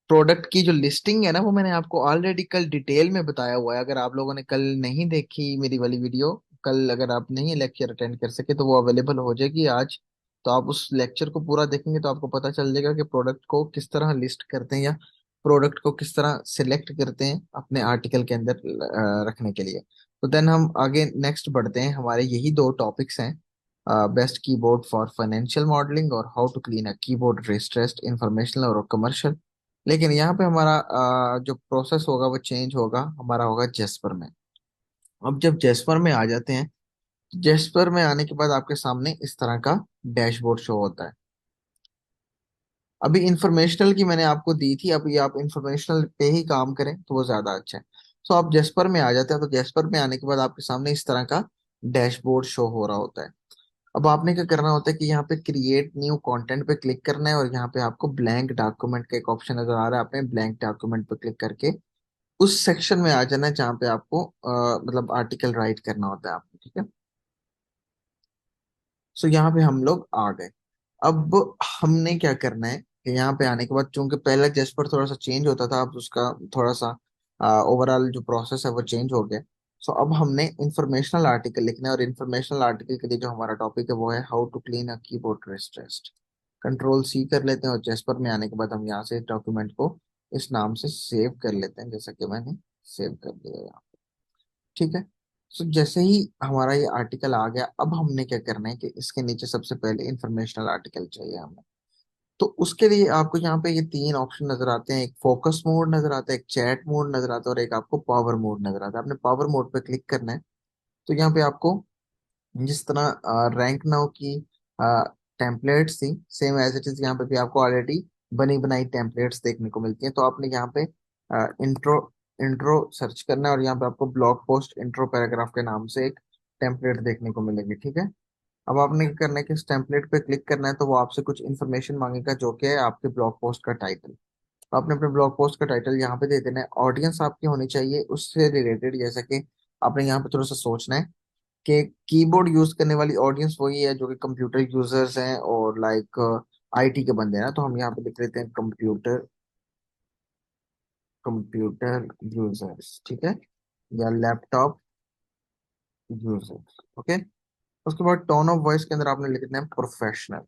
प्रोडक्ट की जो लिस्टिंग है ना वो मैंने आपको ऑलरेडी कल डिटेल में बताया हुआ है। अगर आप लोगों ने कल नहीं देखी मेरी वाली वीडियो, कल अगर आप नहीं लेक्चर अटेंड कर सके तो वो अवेलेबल हो जाएगी आज। तो आप उस लेक्चर को पूरा देखेंगे तो आपको पता चल जाएगा कि प्रोडक्ट को किस तरह लिस्ट करते हैं या प्रोडक्ट को किस तरह सिलेक्ट करते हैं अपने आर्टिकल के अंदर रखने के लिए। तो देन हम आगे नेक्स्ट बढ़ते हैं। हमारे यही दो टॉपिक्स हैं, best keyboard for financial modelling और how to clean a keyboard wrist rest informational और कमर्शियल। लेकिन यहाँ पे हमारा जो प्रोसेस होगा वो चेंज होगा, हमारा होगा जेस्पर में। अब जब जेस्पर में आ जाते हैं, जेस्पर में आने के बाद आपके सामने इस तरह का डैशबोर्ड शो होता है। अभी इंफॉर्मेशनल की मैंने आपको दी थी, अभी आप इंफॉर्मेशनल पे ही काम करें तो वो ज्यादा अच्छा है। सो आप जेस्पर में आ जाते हैं, तो जेस्पर में आने के बाद आपके सामने इस तरह का डैशबोर्ड शो हो रहा होता है। अब आपने क्या करना होता है कि यहाँ पे क्रिएट न्यू कंटेंट पे क्लिक करना है और यहाँ पे आपको ब्लैंक डॉक्यूमेंट का एक ऑप्शन नजर आ रहा है। आपने ब्लैंक डॉक्यूमेंट पे क्लिक करके उस सेक्शन में आ जाना है जहाँ पे आपको मतलब आर्टिकल राइट करना होता है आपको, ठीक है। सो यहाँ पे हम लोग आ गए। अब हमने क्या करना है कि यहाँ पे आने के बाद चूंकि पहला जेस्पर थोड़ा सा चेंज होता था, अब उसका थोड़ा सा ओवरऑल जो प्रोसेस है वो चेंज हो गया। सो अब हमने इंफॉर्मेशनल आर्टिकल लिखना है और इंफॉर्मेशनल आर्टिकल के लिए जो हमारा टॉपिक है वो है how to clean a keyboard wrist rest. Control C कर लेते हैं और जेस्पर में आने के बाद हम यहाँ से डॉक्यूमेंट को इस नाम से सेव कर लेते हैं, जैसा कि मैंने सेव कर दिया, ठीक है। सो जैसे ही हमारा ये आर्टिकल आ गया, अब हमने क्या करना है कि इसके नीचे सबसे पहले इंफॉर्मेशनल आर्टिकल चाहिए हमें। तो उसके लिए आपको यहाँ पे ये तीन ऑप्शन नजर आते हैं, एक फोकस मोड नजर आता है, एक चैट मोड नजर आता है और एक आपको पावर मोड नजर आता है। आपने पावर मोड पे क्लिक करना है। तो यहाँ पे आपको जिस तरह रैंक नाउ की टेम्पलेट्स थी, सेम एज इट इज यहाँ पे भी आपको ऑलरेडी बनी बनाई टेम्पलेट्स देखने को मिलती हैं। तो आपने यहाँ पे इंट्रो इंट्रो सर्च करना है और यहाँ पे आपको ब्लॉग पोस्ट इंट्रो पैराग्राफ के नाम से एक टेम्पलेट देखने को मिलेगी, ठीक है। अब आपने क्या करना है कि इस टेम्पलेट पे क्लिक करना है, तो वो आपसे कुछ इन्फॉर्मेशन मांगेगा जो कि है आपके ब्लॉग पोस्ट का टाइटल। तो आपने अपने ब्लॉग पोस्ट का टाइटल यहाँ पे दे देना है। ऑडियंस आपकी होनी चाहिए उससे रिलेटेड, जैसा कि आपने यहाँ पे थोड़ा सा सोचना है कि कीबोर्ड यूज करने वाली ऑडियंस वही है जो कि कंप्यूटर यूजर्स हैं और लाइक आईटी के बंदे हैं ना। तो हम यहाँ पे लिख लेते हैं कंप्यूटर कंप्यूटर यूजर्स, ठीक है, या लैपटॉप यूजर्स, ओके। उसके बाद टोन ऑफ वॉइस के अंदर आपने लिख देना है प्रोफेशनल।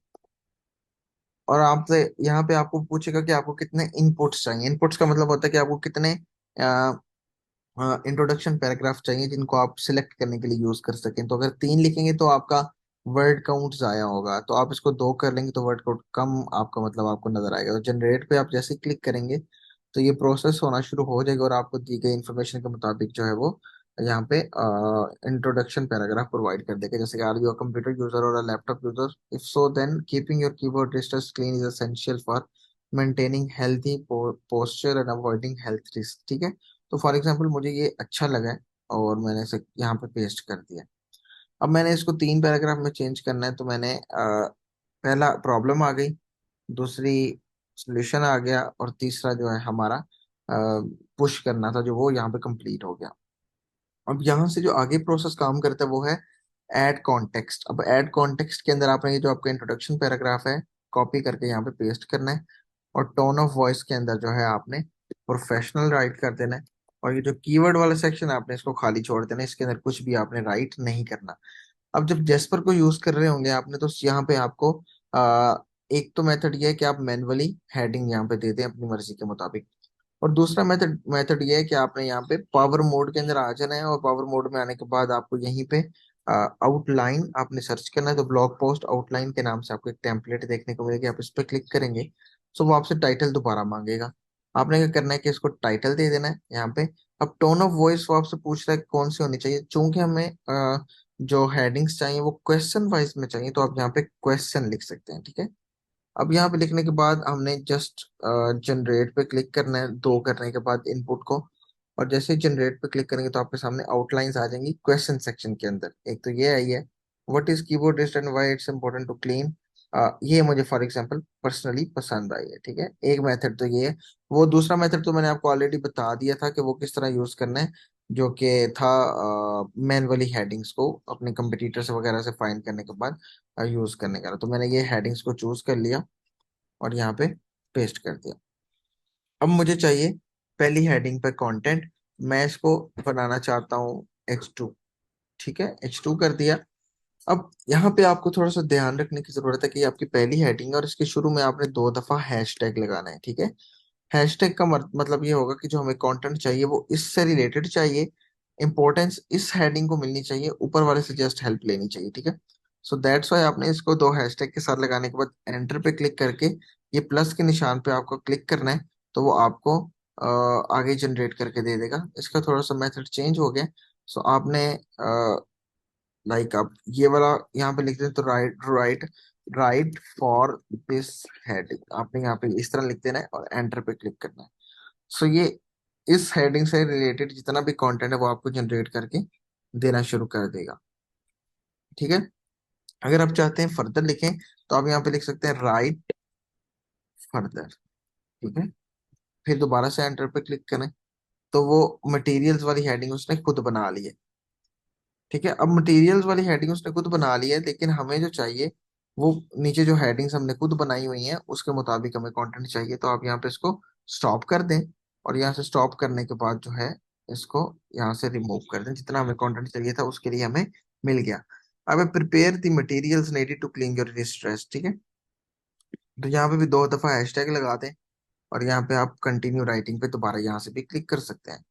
और आपसे यहाँ पे आपको पूछेगा कि आपको कितने इनपुट्स चाहिए। इनपुट्स का मतलब होता है कि आपको कितने इंट्रोडक्शन पैराग्राफ चाहिए जिनको आप सिलेक्ट करने के लिए यूज कर सकें। तो अगर तीन लिखेंगे तो आपका वर्ड काउंट जाया होगा, तो आप इसको दो कर लेंगे तो वर्ड काउंट कम आपका मतलब आपको नजर आएगा। तो जनरेट पे आप जैसे ही क्लिक करेंगे तो ये प्रोसेस होना शुरू हो जाएगा और आपको दी गई इन्फॉर्मेशन के मुताबिक जो है वो यहाँ पे इंट्रोडक्शन पैराग्राफ प्रोवाइड कर देगा, जैसे कि are you a computer user और a laptop user, if so then keeping your keyboard distance clean is essential for maintaining healthy posture and avoiding health risk, ठीक है। तो फॉर एग्जाम्पल मुझे ये अच्छा लगा है और मैंने इसे यहाँ पे पेस्ट कर दिया। अब मैंने इसको तीन पैराग्राफ में चेंज करना है, तो मैंने पहला प्रॉब्लम आ गई, दूसरी सॉल्यूशन आ गया और तीसरा जो है हमारा पुश करना था जो वो यहाँ पे कंप्लीट हो गया। अब यहाँ से जो आगे प्रोसेस काम करता है वो है ऐड कॉन्टेक्स्ट। अब ऐड कॉन्टेक्स्ट के अंदर आपने ये जो आपका इंट्रोडक्शन पैराग्राफ है कॉपी करके यहाँ पे पेस्ट करना है और टोन ऑफ वॉइस के अंदर जो है आपने प्रोफेशनल राइट कर देना है। और ये जो कीवर्ड वाला सेक्शन है आपने इसको खाली छोड़ देना है, इसके अंदर कुछ भी आपने राइट नहीं करना। अब जब जेस्पर को यूज कर रहे होंगे आपने, तो यहाँ पे आपको एक तो मेथड ये है कि आप मैनुअली हेडिंग यहाँ पे दे दें अपनी मर्जी के मुताबिक। और दूसरा मेथड मेथड ये है कि आपने यहाँ पे पावर मोड के अंदर आ जाना है, और पावर मोड में आने के बाद आपको यहीं पे आउटलाइन आपने सर्च करना है। तो ब्लॉग पोस्ट आउटलाइन के नाम से आपको एक टेम्पलेट देखने को मिलेगी, आप इस पर क्लिक करेंगे तो वो आपसे टाइटल दोबारा मांगेगा। आपने क्या करना है कि इसको टाइटल दे देना है यहाँ पे। अब टोन ऑफ वॉइस वो आपसे पूछ रहा है कौन सी होनी चाहिए, चूंकि हमें जो हेडिंग्स चाहिए वो क्वेश्चन वाइज में चाहिए, तो आप यहाँ पे क्वेश्चन लिख सकते हैं, ठीक है। अब यहाँ पे लिखने के बाद हमने जस्ट जनरेट पे क्लिक करना है, दो करने के बाद इनपुट को। और जैसे ही जनरेट पे क्लिक करेंगे तो आपके सामने आउटलाइंस आ जाएंगी क्वेश्चन सेक्शन के अंदर। एक तो ये आई है, what is keyboard list and why it's important to clean. ये मुझे फॉर एग्जांपल पर्सनली पसंद आई है, ठीक है। एक मेथड तो ये है। वो दूसरा मेथड तो मैंने आपको ऑलरेडी बता दिया था कि वो किस तरह यूज करना है, जो कि था मैनुअली हेडिंग्स को अपने कंपटीटर्स वगैरह से फाइंड करने के बाद यूज करने का। तो मैंने ये हेडिंग्स को चूज कर लिया और यहाँ पे पेस्ट कर दिया। अब मुझे चाहिए पहली हेडिंग पे कंटेंट। मैं इसको बनाना चाहता हूँ H2, ठीक है, H2 कर दिया। अब यहाँ पे आपको थोड़ा सा ध्यान रखने की जरूरत है कि ये आपकी पहली हेडिंग है और इसके शुरू में आपने दो दफा हैशटैग लगाना है, ठीक है। हैशटैग का मतलब ये होगा कि जो हमें कंटेंट चाहिए वो इससे रिलेटेड चाहिए, इंपॉर्टेंस इस हेडिंग को मिलनी चाहिए, ऊपर वाले से जस्ट हेल्प लेनी चाहिए, ठीक है। सो दैट्स वाई आपने इसको दो हैशटैग के साथ लगाने के बाद एंटर पे क्लिक करके ये प्लस के निशान पे आपको क्लिक करना है, तो वो आपको आगे जनरेट करके दे देगा। इसका थोड़ा सा मेथड चेंज हो गया। सो आपने लाइक आप ये वाला यहाँ पे लिख दें तो right right right for this heading आपने यहाँ पे इस तरह लिख देना है और एंटर पे क्लिक करना है। सो ये इस हेडिंग से रिलेटेड जितना भी कंटेंट है वो आपको जनरेट करके देना शुरू कर देगा, ठीक है। अगर आप चाहते हैं फर्दर लिखें तो आप यहाँ पे लिख सकते हैं राइट फर्दर, ठीक है। फिर दोबारा से एंटर पे क्लिक करें तो वो मटेरियल्स वाली हेडिंग उसने खुद बना ली है, ठीक है। अब मटेरियल्स वाली हेडिंग उसने खुद बना ली है, लेकिन हमें जो चाहिए वो नीचे जो हेडिंग्स हमने खुद बनाई हुई हैं उसके मुताबिक हमें कंटेंट चाहिए। तो आप यहाँ पे इसको स्टॉप कर दें, और यहाँ से स्टॉप करने के बाद जो है इसको यहाँ से रिमूव कर दें। जितना हमें कंटेंट चाहिए था उसके लिए हमें मिल गया। अब prepare the materials needed to clean your stress, ठीक है। तो यहाँ पे भी दो दफा हैशटैग लगा दें, और यहाँ पे आप कंटिन्यू राइटिंग पे दोबारा यहाँ से भी क्लिक कर सकते हैं।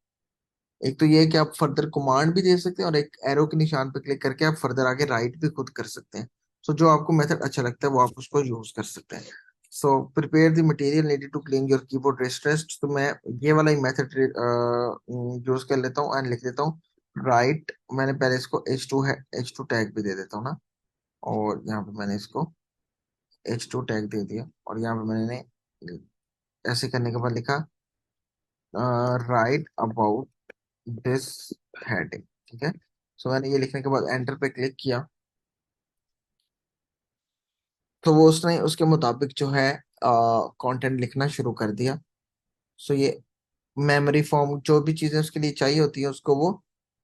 एक तो ये है कि आप फर्दर कमांड भी दे सकते हैं, और एक एरो के निशान पे क्लिक करके आप फर्दर आगे राइट भी खुद कर सकते हैं। सो जो आपको मेथड अच्छा लगता है वो आप उसको यूज कर सकते हैं। So prepare the material needed to clean your keyboard wrist rest, तो मैं ये वाला ही मेथड यूज कर लेता हूँ एंड लिख देता हूँ राइट। मैंने पहले इसको H2 है, H2 टैग भी दे देता हूँ ना, और यहाँ पे मैंने इसको H2 टैग दे दिया, और यहाँ पे मैंने ऐसे करने के बाद लिखा राइट अबाउट दिस हेडिंग, ठीक है। सो मैंने ये लिखने के बाद एंटर पे क्लिक किया तो वो उसने उसके मुताबिक जो है कंटेंट लिखना शुरू कर दिया। सो ये मेमोरी फॉर्म जो भी चीजें उसके लिए चाहिए होती है उसको वो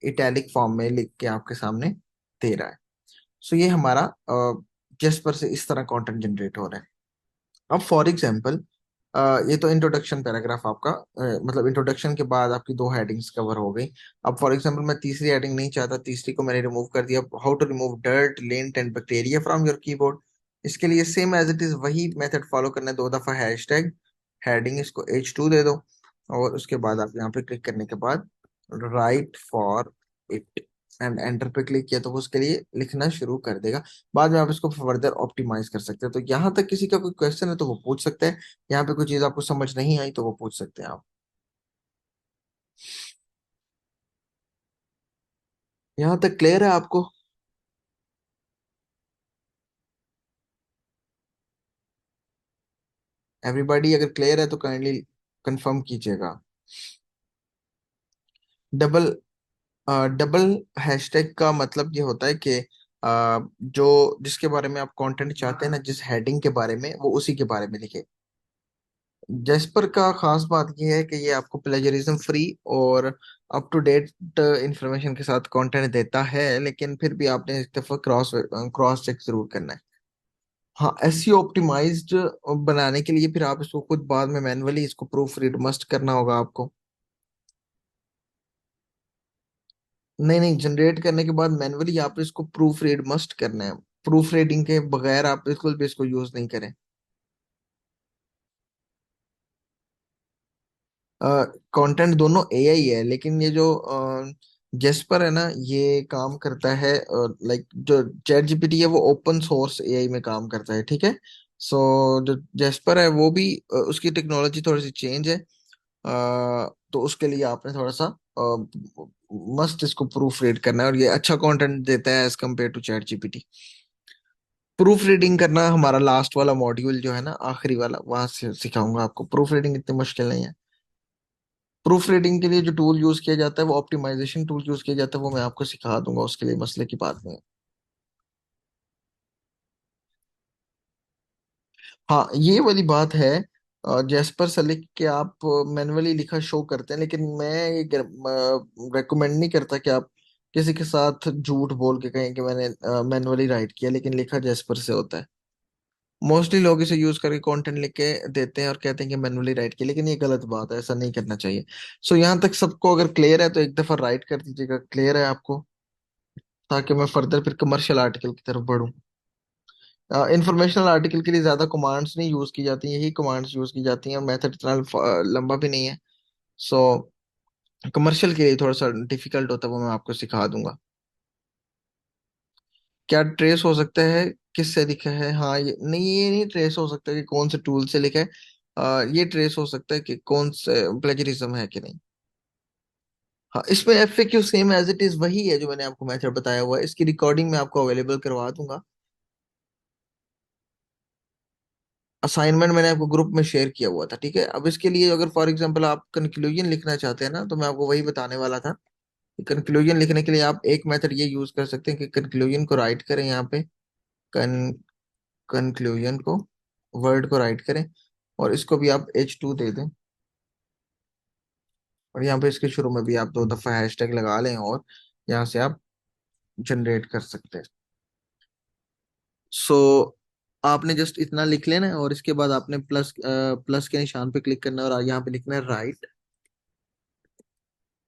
इटैलिक फॉर्म में लिख के आपके सामने दे रहा है। सो ये हमारा जेस्पर से इस तरह कंटेंट जनरेट हो रहा है। अब फॉर एग्जाम्पल ये तो इंट्रोडक्शन पैराग्राफ आपका मतलब इंट्रोडक्शन के बाद आपकी दो हेडिंग्स कवर हो गई। अब फॉर एग्जांपल मैं तीसरी हेडिंग नहीं चाहता, तीसरी को मैंने रिमूव कर दिया। How to remove dirt lint and bacteria from your keyboard. इसके लिए सेम एज इट इज वही मेथड फॉलो करना है, दो दफा हैशटैग हेडिंग इसको H2 दे दो, और उसके बाद आप यहाँ पे क्लिक करने के बाद right for it and enter पे क्लिक किया तो वो उसके लिए लिखना शुरू कर देगा। बाद में आप इसको फर्दर ऑप्टिमाइज कर सकते हैं। तो यहाँ तक किसी का कोई क्वेश्चन है तो वो पूछ सकते हैं, यहाँ पे कोई चीज आपको समझ नहीं आई तो वो पूछ सकते हैं आप। यहाँ तक क्लियर है आपको? एवरीबॉडी अगर क्लियर है तो काइंडली कंफर्म कीजिएगा। डबल डबल हैशटैग का मतलब ये होता है कि जो जिसके बारे में आप कंटेंट चाहते हैं ना, जिस हेडिंग के बारे में, वो उसी के बारे में लिखे। जेस्पर का खास बात यह है कि ये आपको प्लेजरिज्म फ्री और अप टू डेट इंफॉर्मेशन के साथ कंटेंट देता है, लेकिन फिर भी आपने एक दफा क्रॉस क्रॉस चेक जरूर करना है। हाँ, एसईओ ऑप्टिमाइज्ड बनाने के लिए फिर आप इसको खुद बाद में मैन्युअली इसको प्रूफ रीड मस्ट करना होगा आपको। नहीं नहीं, जनरेट करने के बाद मैन्युअली आप इसको प्रूफ रीड मस्ट करना है। प्रूफ रीडिंग के बगैर आप बिल्कुल भी इसको यूज नहीं करें। कंटेंट दोनों एआई है, लेकिन ये जो जेस्पर है ना, ये काम करता है लाइक जो चैट जीपीटी है वो ओपन सोर्स एआई में काम करता है, ठीक है। सो जो जेस्पर है वो भी उसकी टेक्नोलॉजी थोड़ी सी चेंज है। तो उसके लिए आपने थोड़ा सा मस्त इसको प्रूफ रीड करना है, और ये अच्छा कंटेंट देता है as compare to chat GPT. Proofreading करना हमारा लास्ट वाला मॉड्यूल जो है ना, आखिरी वाला, वहां से सिखाऊंगा आपको। प्रूफ रीडिंग इतनी मुश्किल नहीं है। प्रूफ रीडिंग के लिए जो टूल यूज किया जाता है वो ऑप्टिमाइजेशन टूल यूज किया जाता है, वो मैं आपको सिखा दूंगा, उसके लिए मसले की बात नहीं है। हाँ, ये वाली बात है। जैस्पर से लिख के आप मैन्युअली लिखा शो करते हैं, लेकिन मैं ये रेकमेंड नहीं करता कि आप किसी के साथ झूठ बोल के कहें कि मैंने मैन्युअली राइट किया, लेकिन लिखा जैस्पर से होता है। मोस्टली लोग इसे यूज करके कंटेंट लिख के देते हैं और कहते हैं कि मैन्युअली राइट किया, लेकिन ये गलत बात है, ऐसा नहीं करना चाहिए। सो यहाँ तक सबको अगर क्लियर है तो एक दफा राइट कर दीजिएगा, क्लियर है आपको, ताकि मैं फर्दर फिर कमर्शियल आर्टिकल की तरफ बढ़ूँ। इंफॉर्मेशनल आर्टिकल के लिए ज्यादा कमांड्स नहीं यूज की जाती, यही कमांड्स यूज की जाती हैं, और मेथड इतना लंबा भी नहीं है। सो कमर्शियल के लिए थोड़ा सा डिफिकल्ट होता है, वो मैं आपको सिखा दूंगा। क्या ट्रेस हो सकता है किससे लिखा है? हाँ, ये नहीं, ये नहीं ट्रेस हो सकता कि कौन से टूल से लिखा है। ये ट्रेस हो सकता है कि कौन से प्लेजरिज्म है कि नहीं। हाँ, इसमें FAQ same as it is वही है जो मैंने आपको मेथड बताया हुआ है, इसकी रिकॉर्डिंग मैं आपको अवेलेबल करवा दूंगा। असाइनमेंट मैंने आपको ग्रुप में शेयर किया हुआ था, ठीक है। अब इसके लिए अगर फॉर एग्जांपल आप कंक्लूजन लिखना चाहते हैं ना, तो मैं आपको वही बताने वाला था। कंक्लूजन लिखने के लिए आप एक मेथड ये यूज कर सकते हैं कि कंक्लूजन को राइट करें यहाँ पे। कन कंक्लूजन को, वर्ड को राइट करें, और इसको भी आप H2 दे दें, और यहाँ पे इसके शुरू में भी आप दो दफा हैशटैग लगा लें, और यहाँ से आप जनरेट कर सकते हैं। सो आपने जस्ट इतना लिख लेना है, और इसके बाद आपने प्लस के निशान पे क्लिक करना है, और यहाँ पे लिखना है राइट,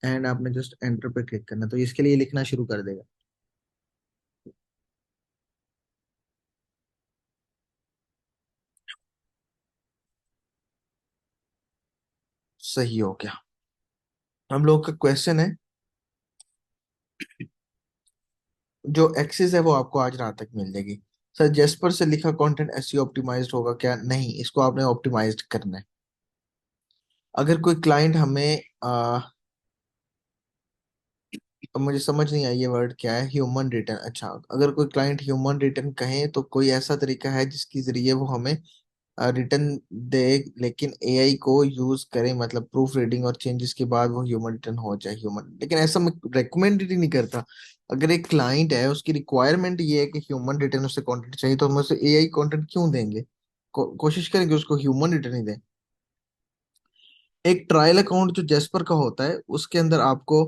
एंड आपने जस्ट एंटर पे क्लिक करना है, तो इसके लिए लिखना शुरू कर देगा। सही हो गया। हम लोग का क्वेश्चन है, जो एक्सेस है वो आपको आज रात तक मिल जाएगी। सर, जेस्पर से लिखा कंटेंट एसईओ ऑप्टिमाइज्ड होगा क्या? नहीं, इसको आपने ऑप्टिमाइज्ड करना है। अगर कोई क्लाइंट हमें मुझे समझ नहीं आई ये वर्ड क्या है, ह्यूमन रिटर्न, अच्छा, अगर कोई क्लाइंट ह्यूमन रिटर्न कहे तो कोई ऐसा तरीका है जिसके जरिए वो हमें रिटर्न दे, लेकिन एआई को यूज करे, मतलब प्रूफ रीडिंग और चेंजेस के बाद वो ह्यूमन रिटर्न हो जाए, ह्यूमन, लेकिन ऐसा मैं रेकमेंड ही नहीं करता। अगर एक क्लाइंट है, उसकी रिक्वायरमेंट ये है कि ह्यूमन रिटर्न उसे कंटेंट चाहिए, तो हम उसे एआई कंटेंट क्यों देंगे? कोशिश करेंगे उसको ह्यूमन रिटर्न ही दें। एक ट्रायल अकाउंट जो जेस्पर का होता है, उसके अंदर आपको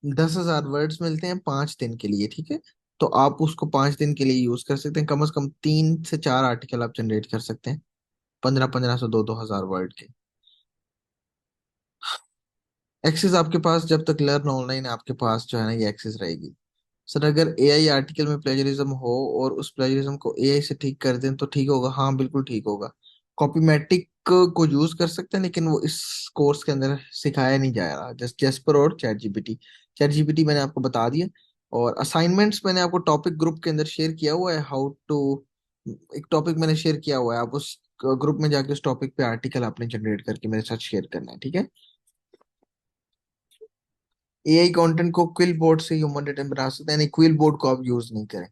10,000 वर्ड्स मिलते हैं 5 दिन के लिए, ठीक है। तो आप उसको 5 दिन के लिए यूज कर सकते हैं, कम से कम 3 से 4 आर्टिकल आप जनरेट कर सकते हैं, 1500 दो 2,000 वर्ड के। एक्सेस आपके पास जब तक लर्न ऑनलाइन आपके पास जो है ना, ये एक्सेस रहेगी। सर, अगर एआई आर्टिकल में प्लेजरिज्म हो और उस प्लेजरिज्म को एआई से ठीक कर दें तो ठीक होगा? हाँ, बिल्कुल ठीक होगा। कॉपीमेटिक को यूज कर सकते हैं, लेकिन वो इस कोर्स के अंदर सिखाया नहीं जा रहा, जस्ट जेस्पर और चैट जीपीटी। चैट जीपीटी मैंने आपको बता दिया, और असाइनमेंट्स मैंने आपको टॉपिक ग्रुप के अंदर शेयर किया हुआ है, हाउ टू, एक टॉपिक मैंने शेयर किया हुआ है, आप उस ग्रुप में जाके उस टॉपिक पे आर्टिकल आपने जनरेट करके मेरे साथ शेयर करना है, ठीक है। एआई कंटेंट को क्विल बोर्ड से ह्यूमन रिटर्न बना सकते हैं, क्विल बोर्ड को आप यूज नहीं करें।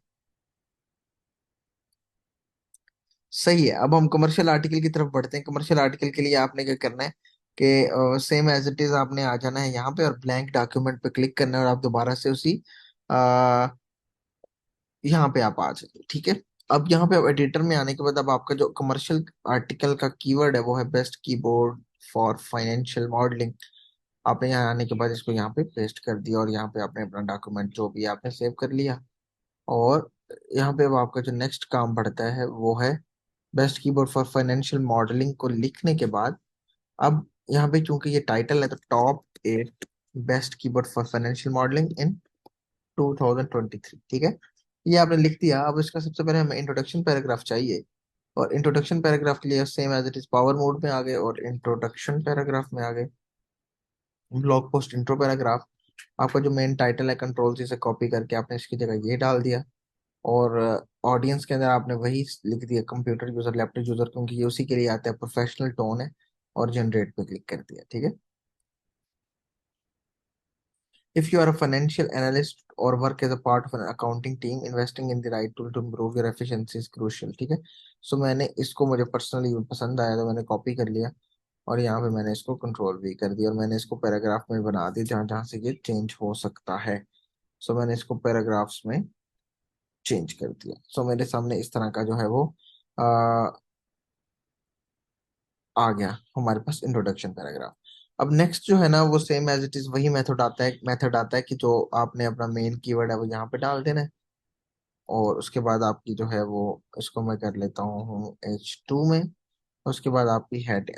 सही है। अब हम कमर्शियल आर्टिकल की तरफ बढ़ते हैं। कमर्शियल आर्टिकल के लिए आपने क्या करना है कि सेम एज इट इज आपने आ जाना है यहाँ पे, और ब्लैंक डॉक्यूमेंट पे क्लिक करना है, और आप दोबारा से उसी आ, यहाँ पे आप आ जाइए, ठीक है। अब यहाँ पे एडिटर में आने के बाद अब आपका जो कमर्शियल आर्टिकल का कीवर्ड है वो है best keyboard for financial modelling. आपने यहाँ आने के बाद इसको यहाँ पे पेस्ट कर दिया, और यहाँ पे आपने अपना डॉक्यूमेंट जो भी आपने सेव कर लिया, और यहाँ पे अब आपका जो नेक्स्ट काम बढ़ता है वो है best keyboard for financial modelling को लिखने के बाद, अब यहाँ पे चूंकि ये टाइटल है तो top 8 best keyword for financial modelling in 2023। ठीक है, ये आपने लिख दिया। अब इसका सबसे पहले हमें इंट्रोडक्शन पैराग्राफ चाहिए, और इंट्रोडक्शन पैराग्राफ के लिए same as it is power mode में आ गए और इंट्रोडक्शन पैराग्राफ में आ गए। ब्लॉग पोस्ट इंट्रो पैराग्राफ, आपका जो मेन टाइटल है कंट्रोल से कॉपी करके आपने इसकी जगह ये डाल दिया, और ऑडियंस के अंदर आपने वही लिख दिया कंप्यूटर यूजर, लैपटॉप यूजर, क्योंकि ये उसी के लिए आता है, प्रोफेशनल टोन है, और जनरेट पे क्लिक कर दिया। ठीक है, if you are a financial analyst or work as a part of an accounting team, investing in the right tool to improve your efficiency is crucial। ठीक है, सो मैंने इसको, मुझे पर्सनली पसंद आया तो मैंने कॉपी कर लिया, और यहाँ पे मैंने इसको कंट्रोल भी कर दिया, और मैंने इसको पैराग्राफ में बना दिया जहाँ जहाँ से ये चेंज हो सकता है। सो मैंने इसको पैराग्राफ्स में चेंज कर दिया। सो मेरे सामने इस तरह का जो है वो आ, आ गया हमारे पास इंट्रोडक्शन पैराग्राफ। अब नेक्स्ट जो है ना, वो सेम एज इट इज वही मेथड आता है कि जो आपने अपना मेन कीवर्ड है वो यहाँ पे डाल देना है, और उसके बाद आपकी जो है वो, इसको मैं कर लेता हूँ H2 में। उसके बाद आपकी हेड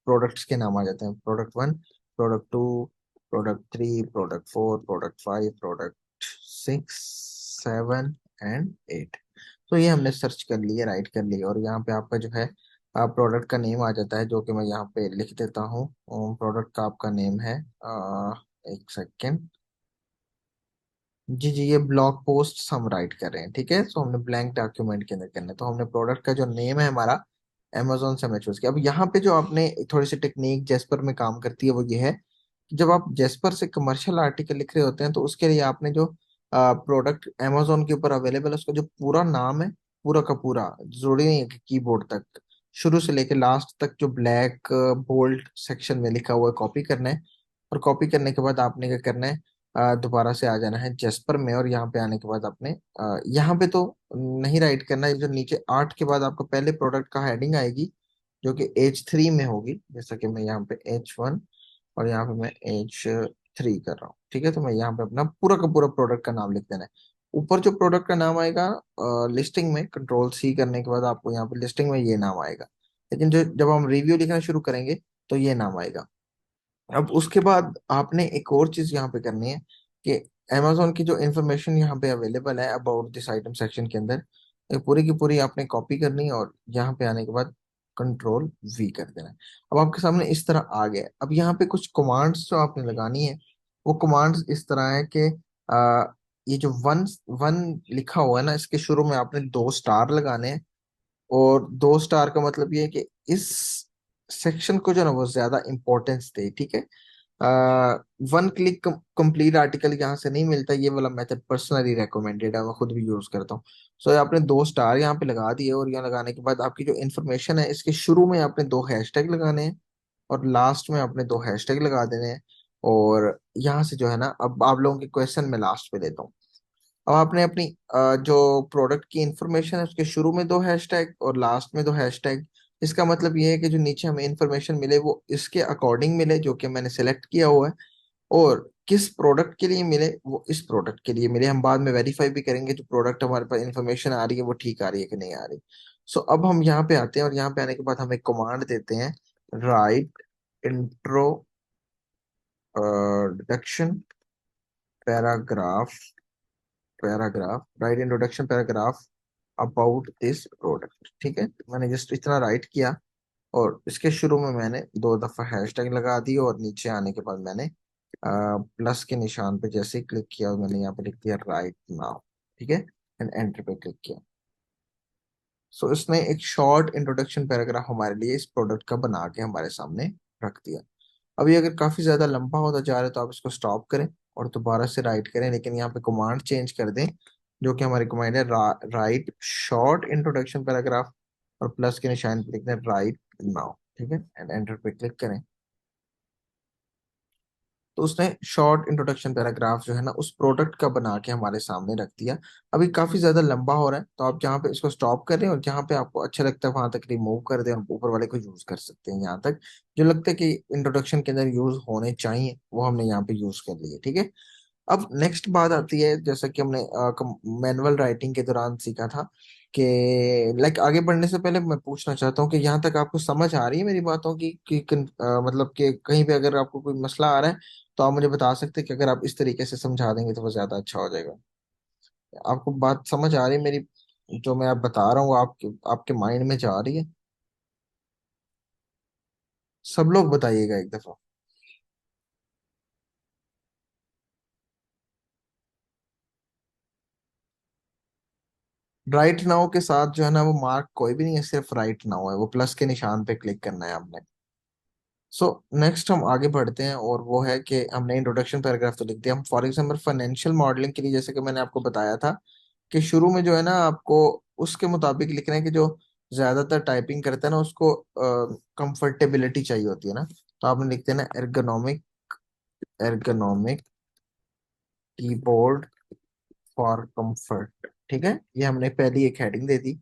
प्रोडक्ट्स के नाम आ जाते हैं, product 1, product 2, product 3, product 4, product 5, product 6, 7 and 8। तो ये हमने सर्च कर लिया, राइट कर लिया, और यहाँ पे आपका जो है प्रोडक्ट का नेम आ जाता है, जो कि मैं यहाँ पे लिख देता हूँ। प्रोडक्ट का आपका नेम है, एक सेकेंड, जी जी, ये ब्लॉग पोस्ट हम राइट कर रहे हैं। ठीक है, सो हमने ब्लैंक डॉक्यूमेंट के अंदर करना है, तो हमने प्रोडक्ट का जो नेम है हमारा अमेजोन से हमने चूज किया। अब यहाँ पे जो आपने थोड़ी सी टेक्निक जेस्पर में काम करती है वो ये है कि जब आप जेस्पर से कमर्शियल आर्टिकल लिख रहे होते हैं, तो उसके लिए आपने जो प्रोडक्ट अमेजोन के ऊपर अवेलेबल है उसका जो पूरा नाम है, पूरा का पूरा, जरूरी नहीं है कि कीबोर्ड तक, शुरू से लेके लास्ट तक जो ब्लैक बोल्ड सेक्शन में लिखा हुआ है, कॉपी करना है। और कॉपी करने के बाद आपने क्या करना है, दोबारा से आ जाना है जेस्पर में, और यहाँ पे आने के बाद आपने यहाँ पे तो नहीं राइट करना है, जो नीचे 8 के बाद आपको पहले प्रोडक्ट का हेडिंग आएगी जो कि H3 में होगी, जैसा कि मैं यहाँ पे H1 और यहाँ पे मैं H3 कर रहा हूँ। ठीक है, तो मैं यहाँ पे अपना पूरा का पूरा प्रोडक्ट का नाम लिख देना है। ऊपर जो प्रोडक्ट का नाम आएगा लिस्टिंग में, कंट्रोल C करने के बाद आपको यहाँ पे लिस्टिंग में ये नाम आएगा, लेकिन जो जब हम रिव्यू लिखना शुरू करेंगे तो ये नाम आएगा। अब उसके बाद आपने एक और चीज यहाँ पे करनी है कि amazon की जो इंफॉर्मेशन यहाँ पे अवेलेबल है अबाउट दिस आइटम सेक्शन के अंदर, ये पूरी की पूरी आपने कॉपी करनी है, और यहाँ पे आने के बाद कंट्रोल V कर देना है। अब आपके सामने इस तरह आ गया है। अब यहाँ पे कुछ कमांड्स जो आपने लगानी है, वो कमांड्स इस तरह है कि आ, ये जो वन वन लिखा हुआ है ना, इसके शुरू में आपने 2 स्टार लगाने हैं, और 2 स्टार का मतलब ये है कि इस सेक्शन को जो ना वो ज्यादा इंपॉर्टेंस दे। ठीक है, वन क्लिक कंप्लीट आर्टिकल यहाँ से नहीं मिलता, ये वाला मेथड पर्सनली रेकमेंडेड है, मैं खुद भी यूज करता हूँ। सो आपने 2 स्टार यहाँ पे लगा दिए, और यहाँ लगाने के बाद आपकी जो इन्फॉर्मेशन है इसके शुरू में आपने 2 हैशटैग लगाने हैं, और लास्ट में आपने 2 हैशटैग लगा देने हैं। और यहाँ से जो है ना, अब आप लोगों के क्वेश्चन में लास्ट पे देता हूँ। अब आपने अपनी जो प्रोडक्ट की इंफॉर्मेशन है उसके शुरू में 2 हैशटैग और लास्ट में 2 हैशटैग। इसका मतलब ये है कि जो नीचे हमें इंफॉर्मेशन मिले वो इसके अकॉर्डिंग मिले जो कि मैंने सेलेक्ट किया हुआ है, और किस प्रोडक्ट के लिए मिले वो इस प्रोडक्ट के लिए मिले। हम बाद में वेरीफाई भी करेंगे जो प्रोडक्ट हमारे पास इंफॉर्मेशन आ रही है वो ठीक आ रही है कि नहीं आ रही। सो अब हम यहाँ पे आते हैं, और यहाँ पे आने के बाद हम एक कमांड देते हैं, right intro deduction paragraph, right introduction paragraph about this product. ठीक है, मैंने जस्ट इतना राइट किया, और इसके शुरू में मैंने 2 दफा हैशटैग लगा दी, और नीचे आने के बाद मैंने प्लस के निशान पे जैसे ही क्लिक किया, और मैंने यहाँ पे लिख दिया राइट नाउ। ठीक है, एंड एंटर पे क्लिक किया। सो इसने एक शॉर्ट इंट्रोडक्शन पैराग्राफ हमारे लिए इस प्रोडक्ट का बना के हमारे सामने रख दिया। अभी अगर काफी ज्यादा लंबा होता जा रहा है तो आप इसको स्टॉप करें और दोबारा से राइट करें, लेकिन यहाँ पे कमांड चेंज कर दें, जो कि हमारी कमांड है राइट शॉर्ट इंट्रोडक्शन पैराग्राफ, और प्लस के निशान पे लिखना है राइट नाउ। ठीक है, एंड एंटर पे क्लिक करें। तो उसने शॉर्ट इंट्रोडक्शन पैराग्राफ जो है ना उस प्रोडक्ट का बना के हमारे सामने रख दिया। अभी काफी ज्यादा लंबा हो रहा है, तो आप जहाँ पे इसको स्टॉप कर रहे हैं और जहाँ पे आपको अच्छा लगता है वहां तक रिमूव कर दें, और ऊपर वाले को यूज कर सकते हैं। यहाँ तक जो लगता है कि इंट्रोडक्शन के अंदर यूज होने चाहिए वो हमने यहाँ पे यूज कर लिए। ठीक है, अब नेक्स्ट बात आती है, जैसा कि हमने मैनुअल राइटिंग के दौरान सीखा था कि लाइक आगे बढ़ने से पहले मैं पूछना चाहता हूँ कि यहाँ तक आपको समझ आ रही है मेरी बातों की कि मतलब कि कहीं पे अगर आपको कोई मसला आ रहा है तो आप मुझे बता सकते हैं कि अगर आप इस तरीके से समझा देंगे तो वो ज्यादा अच्छा हो जाएगा। आपको बात समझ आ रही है मेरी? जो मैं आप बता रहा हूँ आपके आपके माइंड में जा रही है? सब लोग बताइएगा एक दफा। राइट नाउ के साथ जो है ना वो मार्क कोई भी नहीं है, सिर्फ राइट नाउ है, वो प्लस के निशान पे क्लिक करना है आपने। सो नेक्स्ट हम आगे बढ़ते हैं, और वो है कि हमने इंट्रोडक्शन पैराग्राफ तो लिख दिया। हम फॉर एग्जांपल फाइनेंशियल मॉडलिंग के लिए, जैसे कि मैंने आपको बताया था कि शुरू में जो है ना आपको उसके मुताबिक लिखना है कि जो ज्यादातर टाइपिंग करता है ना उसको कंफर्टेबिलिटी चाहिए होती है ना। तो आपने लिखते हैं ना ergonomic, ergonomic keyboard for comfort. ठीक है, ये हमने पहली एक हेडिंग दे दी,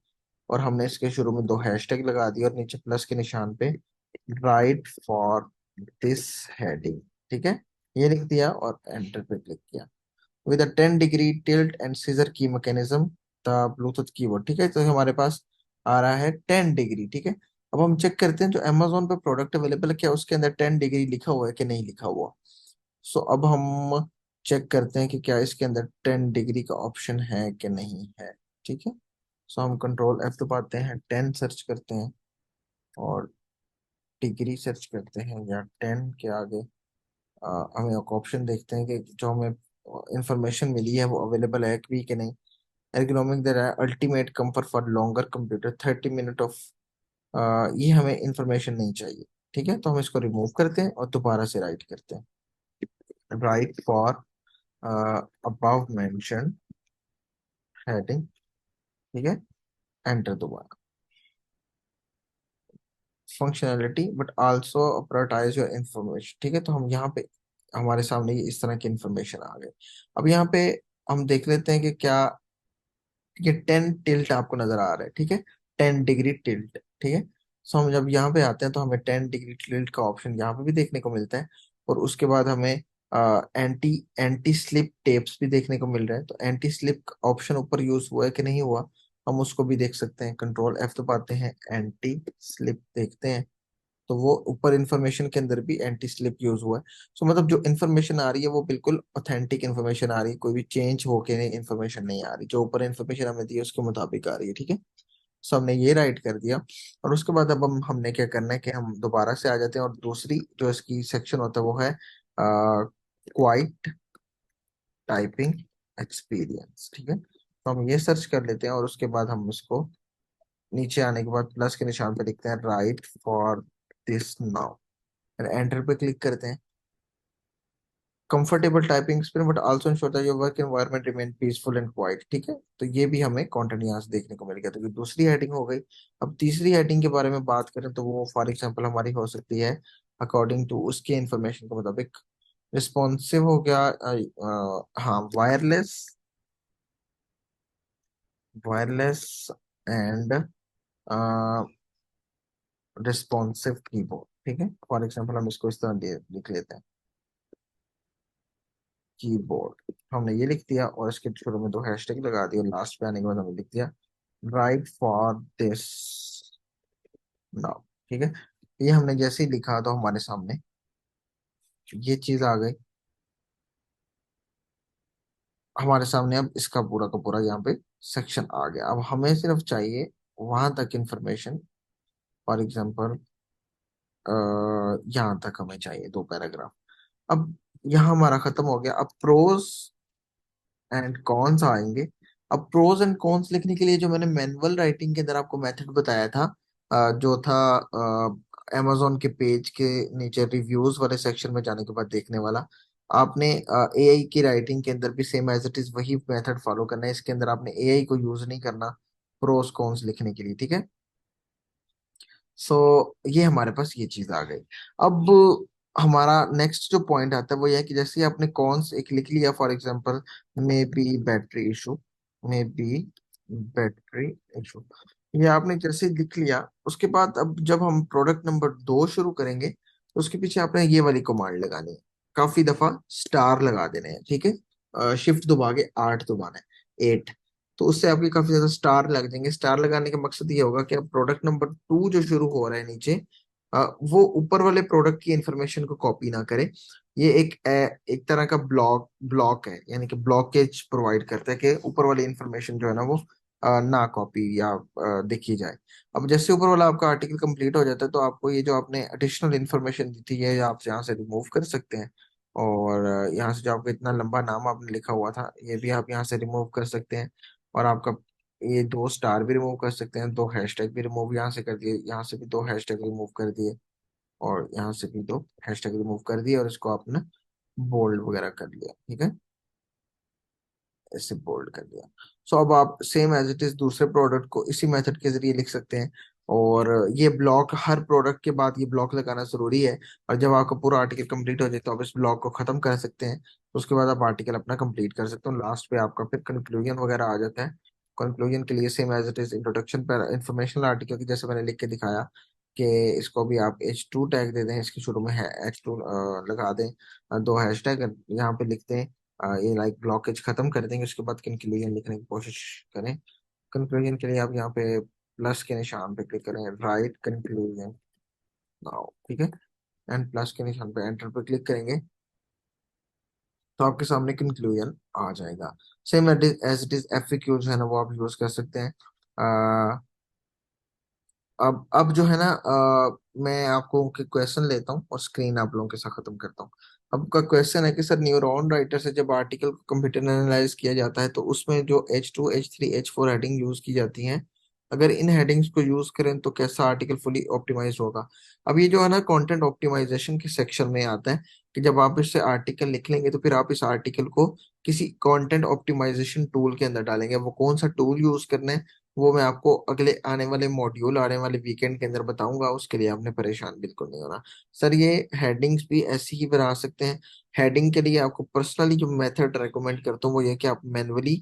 और हमने इसके शुरू में दो हैशटैग लगा दिए, और नीचे प्लस के निशान पे राइट फॉर दिस हेडिंग। ठीक है, ये लिख दिया और एंटर पे क्लिक किया। With a 10 degree tilt and seizure की मैकेनिज्म द ब्लूटूथ कीबोर्ड। ठीक है, तो हमारे पास आ रहा है 10 डिग्री। ठीक है, अब हम चेक करते हैं जो अमेजोन पे प्रोडक्ट अवेलेबल है क्या उसके अंदर 10 डिग्री लिखा हुआ है कि नहीं लिखा हुआ। सो अब हम चेक करते हैं कि क्या इसके अंदर 10 डिग्री का ऑप्शन है कि नहीं है। ठीक है, सो हम कंट्रोल F दबाते हैं, 10 सर्च करते हैं, और डिग्री सर्च करते हैं, या 10 के आगे हमें एक ऑप्शन देखते हैं कि जो हमें इंफॉर्मेशन मिली है वो अवेलेबल है भी कि नहीं। एर्गोनॉमिक दे रहा है ultimate comfort for longer computer 30 minute of, ये हमें इंफॉर्मेशन नहीं चाहिए। ठीक है, तो हम इसको रिमूव करते हैं और दोबारा से राइट करते हैं, write for above mention heading. ठीक है, एंटर दोबारा। Functionality but also prioritise your information. ठीक है, तो हम यहाँ पे हमारे सामने ये इस तरह की इंफॉर्मेशन आ गई। अब यहाँ पे हम देख लेते हैं कि क्या ये 10 टिल्ट आपको नजर आ रहा है। ठीक है, 10 डिग्री टिल्ट। ठीक है, सो हम जब यहाँ पे आते हैं तो हमें 10 डिग्री टिल्ट का ऑप्शन यहाँ पे भी देखने को मिलता है, और उसके बाद हमें एंटी एंटी स्लिप टेप्स भी देखने को मिल रहे हैं। तो एंटी स्लिप ऑप्शन ऊपर यूज हुआ है कि नहीं हुआ, हम उसको भी देख सकते हैं। कंट्रोल F दबाते हैं, एंटी स्लिप देखते हैं, तो वो ऊपर इन्फॉर्मेशन के अंदर भी एंटी स्लिप यूज हुआ है। सो मतलब जो इन्फॉर्मेशन आ रही है वो बिल्कुल ऑथेंटिक इन्फॉर्मेशन आ रही है, कोई भी चेंज होके नहीं इन्फॉर्मेशन नहीं आ रही, जो ऊपर इन्फॉर्मेशन हमें दी है उसके मुताबिक आ रही है। ठीक है, सो हमने ये राइट कर दिया, और उसके बाद अब हमने क्या करना है कि हम दोबारा से आ जाते हैं, और दूसरी जो इसकी सेक्शन होता है वो है क्वाइट टाइपिंग एक्सपीरियंस। ठीक है, तो हम ये सर्च कर लेते हैं, और उसके बाद हम इसको नीचे आने के बाद प्लस के निशान पे लिखते हैं write for this now, enter पे क्लिक करते हैं। Comfortable typing experience but also ensure that your work environment remain peaceful and quite. ठीक है, तो ये भी हमें कंटेंट यहाँ से देखने को मिल गया, तो ये दूसरी हेडिंग हो गई। अब तीसरी हेडिंग के बारे में बात करें तो वो फॉर एग्जांपल हमारी हो सकती है अकॉर्डिंग टू उसके इंफॉर्मेशन के मुताबिक। रिस्पॉन्सिव हो गया, हाँ wireless, wireless and responsive keyboard. ठीक है, फॉर एग्जांपल हम इसको इस तरह लिख लेते हैं, कीबोर्ड। हमने ये लिख दिया, और इसके शुरू में दो हैशटैग लगा दिए, और लास्ट पे आने के बाद हमने लिख दिया राइट फॉर दिस नाउ। ठीक है, ये हमने जैसे ही लिखा तो हमारे सामने ये चीज आ गई। हमारे सामने अब इसका पूरा का पूरा यहाँ पे सेक्शन आ गया। अब हमें सिर्फ चाहिए वहां तक इंफॉर्मेशन, फॉर एग्जांपल यहाँ तक हमें चाहिए दो पैराग्राफ। अब यहाँ हमारा खत्म हो गया। अब प्रोज एंड कॉन्स आएंगे। अब प्रोज एंड कॉन्स लिखने के लिए जो मैंने मैनुअल राइटिंग के अंदर आपको मेथड बताया था, जो था amazon के पेज के नीचे रिव्यूज वाले सेक्शन में जाने के बाद देखने वाला, आपने एआई की राइटिंग के अंदर भी सेम एज इट इज वही मेथड फॉलो करना है। इसके अंदर आपने एआई को यूज नहीं करना प्रोज कॉन्स लिखने के लिए। ठीक है, सो ये हमारे पास ये चीज आ गई। अब हमारा नेक्स्ट जो पॉइंट आता है वो ये है कि जैसे ही आपने कॉन्स एक लिख लिया, for example may be battery issue, may be battery issue, ये आपने जैसे ही लिख लिया, उसके बाद अब जब हम प्रोडक्ट नंबर 2 शुरू करेंगे तो उसके पीछे आपने ये वाली कमांड लगानी है, काफी दफा स्टार लगा देने हैं। ठीक है, शिफ्ट दबा के 8 दबाना है, 8। तो उससे आपके काफी ज्यादा स्टार लग जाएंगे। स्टार लगाने का मकसद ये होगा कि अब प्रोडक्ट नंबर 2 जो शुरू हो रहा है नीचे, वो ऊपर वाले प्रोडक्ट की इंफॉर्मेशन को कॉपी ना करे। ये एक तरह का ब्लॉक है, यानी कि ब्लॉकेज प्रोवाइड करता है कि ऊपर वाली इंफॉर्मेशन जो है ना वो ना कॉपी या देखी जाए। अब जैसे ऊपर वाला आपका आर्टिकल कंप्लीट हो जाता है तो आपको ये जो आपने एडिशनल इंफॉर्मेशन दी थी ये आप यहाँ से रिमूव कर सकते हैं। और यहाँ से जो आपका इतना लंबा नाम आपने लिखा हुआ था ये भी आप यहाँ से रिमूव कर सकते हैं। और आपका ये 2 स्टार भी रिमूव कर सकते हैं, 2 हैशटैग भी रिमूव यहाँ से कर दिए, यहाँ से भी 2 हैशटैग रिमूव कर दिए, और यहाँ से भी 2 हैशटैग रिमूव कर दिए, और इसको आपने बोल्ड वगैरह कर लिया, ठीक है, ऐसे बोल्ड कर दिया। सो अब आप सेम एज इट इज दूसरे प्रोडक्ट को इसी मेथड के जरिए लिख सकते हैं। और ये ब्लॉक हर प्रोडक्ट के बाद ये ब्लॉक लगाना जरूरी है। और जब आपका पूरा आर्टिकल कंप्लीट हो जाए तो आप इस ब्लॉक को खत्म कर सकते हैं। उसके बाद आप आर्टिकल अपना कंप्लीट कर सकते हो, लास्ट पे आपका फिर कंक्लूजन वगैरह आ जाता है। कंक्लूजन के लिए same as it is introduction पर इंफॉर्मेशनल आर्टिकल की जैसे मैंने लिख के दिखाया कि इसको भी आप H2 टैग दे दें, इसके शुरू में है H2 लगा दें, 2 हैशटैग यहाँ पे लिखते हैं। ये लाइक ब्लॉकेज खत्म कर देंगे, उसके बाद कंक्लूजन लिखने की कोशिश करें। कंक्लूजन के लिए आप यहाँ पे प्लस के निशान पे क्लिक करें, राइट कंक्लूजन नाउ, ठीक है, एंड प्लस के निशान पे एंटर पे क्लिक करेंगे तो आपके सामने कंक्लूजन आ जाएगा। Same as it is FAQ जो है ना वो आप यूज कर सकते हैं। अब जो है ना मैं आपको क्वेश्चन लेता हूँ और स्क्रीन आप लोगों के साथ खत्म करता हूँ। अब का क्वेश्चन है कि सर न्यूरॉन राइटर से जब आर्टिकल को कंप्यूटर एनालाइज किया जाता है तो उसमें जो H2 H3 H4 heading use की जाती हैं, अगर इन हेडिंग्स को यूज करें तो कैसा आर्टिकल फुली ऑप्टिमाइज होगा। अब ये जो है ना कंटेंट ऑप्टिमाइजेशन के सेक्शन में आता है कि जब आप इससे आर्टिकल लिख लेंगे तो फिर आप इस आर्टिकल को किसी कंटेंट ऑप्टिमाइजेशन टूल के अंदर डालेंगे। वो कौन सा टूल यूज करना है वो मैं आपको अगले आने वाले मॉड्यूल आने वाले वीकेंड के अंदर बताऊंगा, उसके लिए आपने परेशान बिल्कुल नहीं होना। सर ये हेडिंग्स भी ऐसी ही बना सकते हैं। हेडिंग के लिए आपको पर्सनली जो मेथड रेकमेंड करता हूँ वो ये कि आप मैनुअली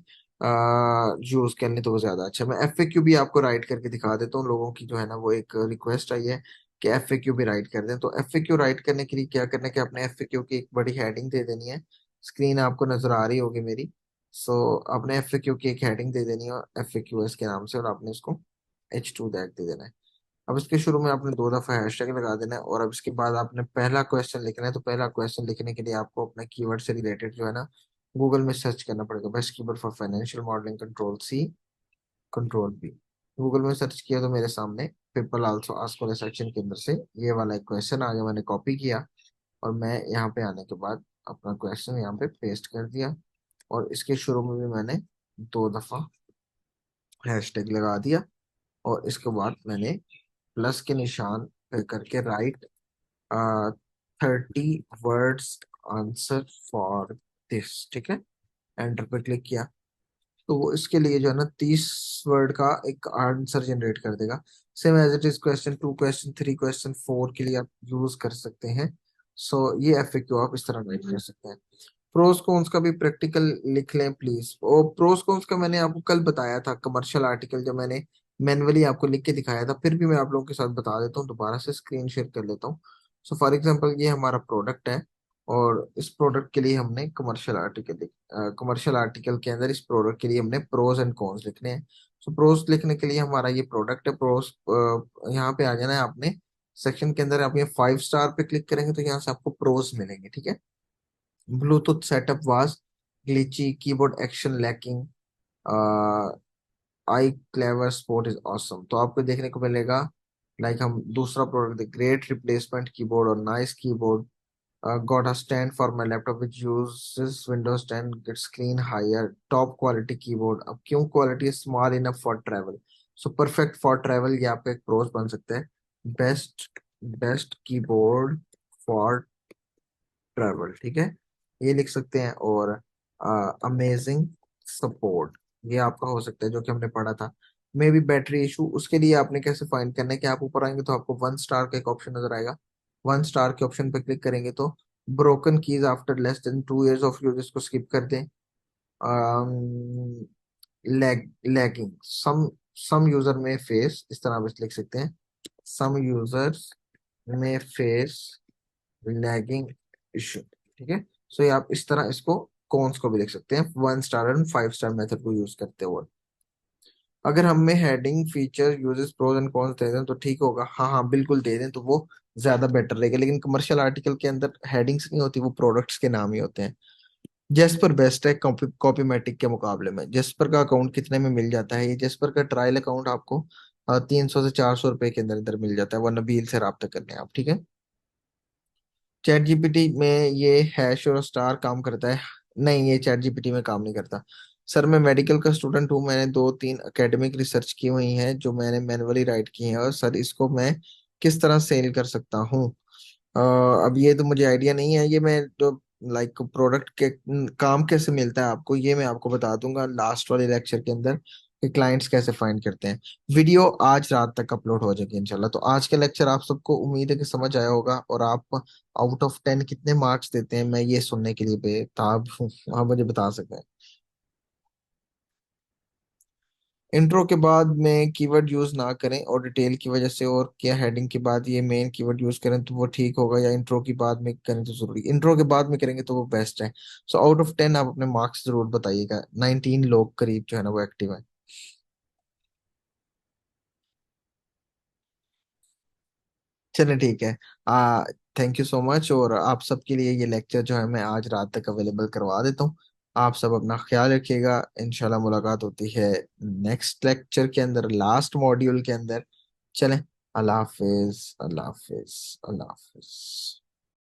यूज कर लें तो वो ज्यादा अच्छा। मैं FAQ भी आपको राइट करके दिखा देता हूँ, लोगों की जो है ना वो एक रिक्वेस्ट आई है कि FAQ भी राइट कर दें। तो FAQ राइट करने के लिए क्या करना है कि आपने FAQ की एक बड़ी हेडिंग दे देनी है। स्क्रीन आपको नजर आ रही होगी मेरी। सो आपने FAQ की एक हेडिंग दे देनी है FAQs के नाम से, और आपने इसको H2 टैग दे देना है। अब इसके शुरू में आपने 2 दफा हैशटैग लगा देना है, और अब इसके बाद आपने पहला क्वेश्चन लिखना है। तो पहला क्वेश्चन लिखने के लिए आपको अपना कीवर्ड से रिलेटेड जो है ना गूगल में सर्च करना पड़ेगा, best keyword for financial modelling, control C control V। Google में सर्च किया तो मेरे सामने पीपल आल्सो आस्क वाले सेक्शन के अंदर से ये वाला एक क्वेश्चन आ गया, मैंने कॉपी किया और मैं यहाँ पे आने के बाद अपना क्वेश्चन यहाँ पे पेस्ट कर दिया। और इसके शुरू में भी मैंने 2 दफा हैशटैग लगा दिया, और इसके बाद मैंने प्लस के निशान पे करके right 30 words answer for this, ठीक है, एंटर पे क्लिक किया तो वो इसके लिए जो है ना 30 वर्ड का एक आंसर जनरेट कर देगा। Same as it is question 2 question 3 question 4 के लिए आप यूज कर सकते हैं। सो ये FAQ आप इस तरह राइट कर सकते हैं। प्रोस कॉन्स का भी प्रैक्टिकल लिख लें प्लीज। और प्रोस कॉन्स का मैंने आपको कल बताया था, कमर्शियल आर्टिकल जो मैंने मैनुअली आपको लिख के दिखाया था, फिर भी मैं आप लोगों के साथ बता देता हूँ, दोबारा से स्क्रीन शेयर कर लेता हूँ। सो फॉर एग्जांपल ये हमारा प्रोडक्ट है, और इस प्रोडक्ट के लिए हमने कमर्शियल आर्टिकल के अंदर इस प्रोडक्ट के लिए हमने प्रोज एंड कॉन्स लिखने हैं। सो प्रोज लिखने के लिए हमारा ये प्रोडक्ट है प्रोज, यहाँ पे आ जाना है आपने सेक्शन के अंदर। आप ये 5 स्टार पे क्लिक करेंगे तो यहाँ से आपको प्रोज मिलेंगे, ठीक है। Bluetooth setup was glitchy, keyboard action lacking, I clever sport is awesome. तो आपको देखने को मिलेगा लाइक हम दूसरा प्रोडक्ट ग्रेट रिप्लेसमेंट कीबोर्ड और nice keyboard, got a stand for my laptop which uses Windows 10 gets clean higher top quality keyboard. अब क्यों quality small enough for travel, so perfect for travel, ये आपका एक प्रोज बन सकता है। Best best keyboard for travel, ठीक है, ये लिख सकते हैं। और अमेजिंग सपोर्ट ये आपका हो सकता है जो कि हमने पढ़ा था। मे बी बैटरी इशू, उसके लिए आपने कैसे फाइंड करना है कि आप ऊपर आएंगे तो आपको 1 स्टार का एक ऑप्शन नजर आएगा। 1 स्टार के ऑप्शन पे क्लिक करेंगे तो broken keys after less than 2 years of use, इसको स्किप कर दें। लैगिंग सम यूजर में फेस, इस तरह आप लिख सकते हैं, सम यूजर्स में फेस लैगिंग इशू, ठीक है। सो ये आप इस तरह इसको कॉन्स को भी लिख सकते हैं 1 स्टार एंड 5 स्टार मेथड को यूज करते हुए। अगर हमें heading feature uses pros and cons दे दें तो ठीक होगा, हाँ हाँ बिल्कुल दे दें तो वो ज्यादा बेटर रहेगा। लेकिन कमर्शियल आर्टिकल के अंदर हेडिंग्स नहीं होती, वो प्रोडक्ट्स के नाम ही होते हैं। जेस्पर बेस्ट है कॉपीमेटिक के मुकाबले में। जेस्पर का अकाउंट कितने में मिल जाता है? ये जेस्पर का ट्रायल अकाउंट आपको 300 से 400 रुपए के अंदर अंदर मिल जाता है, वो नबील से रब्ता कर लें आप, ठीक है। चैट जीपीटी में ये हैश और स्टार काम करता है? नहीं, ये चैट जीपीटी में काम नहीं करता। सर मैं मेडिकल का स्टूडेंट हूँ, मैंने 2-3 एकेडमिक रिसर्च की हुई है जो मैंने मैनुअली राइट की है, और सर इसको मैं किस तरह सेल कर सकता हूँ? अ, अब ये तो मुझे आइडिया नहीं है। ये मैं तो लाइक प्रोडक्ट के काम कैसे मिलता है आपको, ये मैं आपको बता दूंगा लास्ट वाले लेक्चर के अंदर कि क्लाइंट्स कैसे फाइंड करते हैं। वीडियो आज रात तक अपलोड हो जाएगी इंशाल्लाह। तो आज का लेक्चर आप सबको उम्मीद है कि समझ आया होगा, और आप आउट ऑफ 10 कितने मार्क्स देते हैं मैं ये सुनने के लिए बेताब हूँ। आप मुझे बता सकते हैं? इंट्रो के बाद में कीवर्ड यूज ना करें और डिटेल की वजह से, और क्या हेडिंग के बाद ये मेन कीवर्ड यूज करें तो वो ठीक होगा, या इंट्रो की बाद में करें तो जरूरी? इंट्रो के बाद में करेंगे तो वो बेस्ट है। सो आउट ऑफ 10 आप अपने मार्क्स जरूर बताइएगा। 19 लोग करीब जो है ना वो एक्टिव है। चलिए ठीक है। आ थैंक यू सो मच, और आप सबके लिए ये लेक्चर जो है मैं आज रात तक अवेलेबल करवा देता हूँ। आप सब अपना ख्याल रखिएगा। इंशाल्लाह मुलाकात होती है नेक्स्ट लेक्चर के अंदर, लास्ट मॉड्यूल के अंदर। चलें, अल्लाह हाफिज, अल्लाह हाफिज, अल्लाह हाफिज।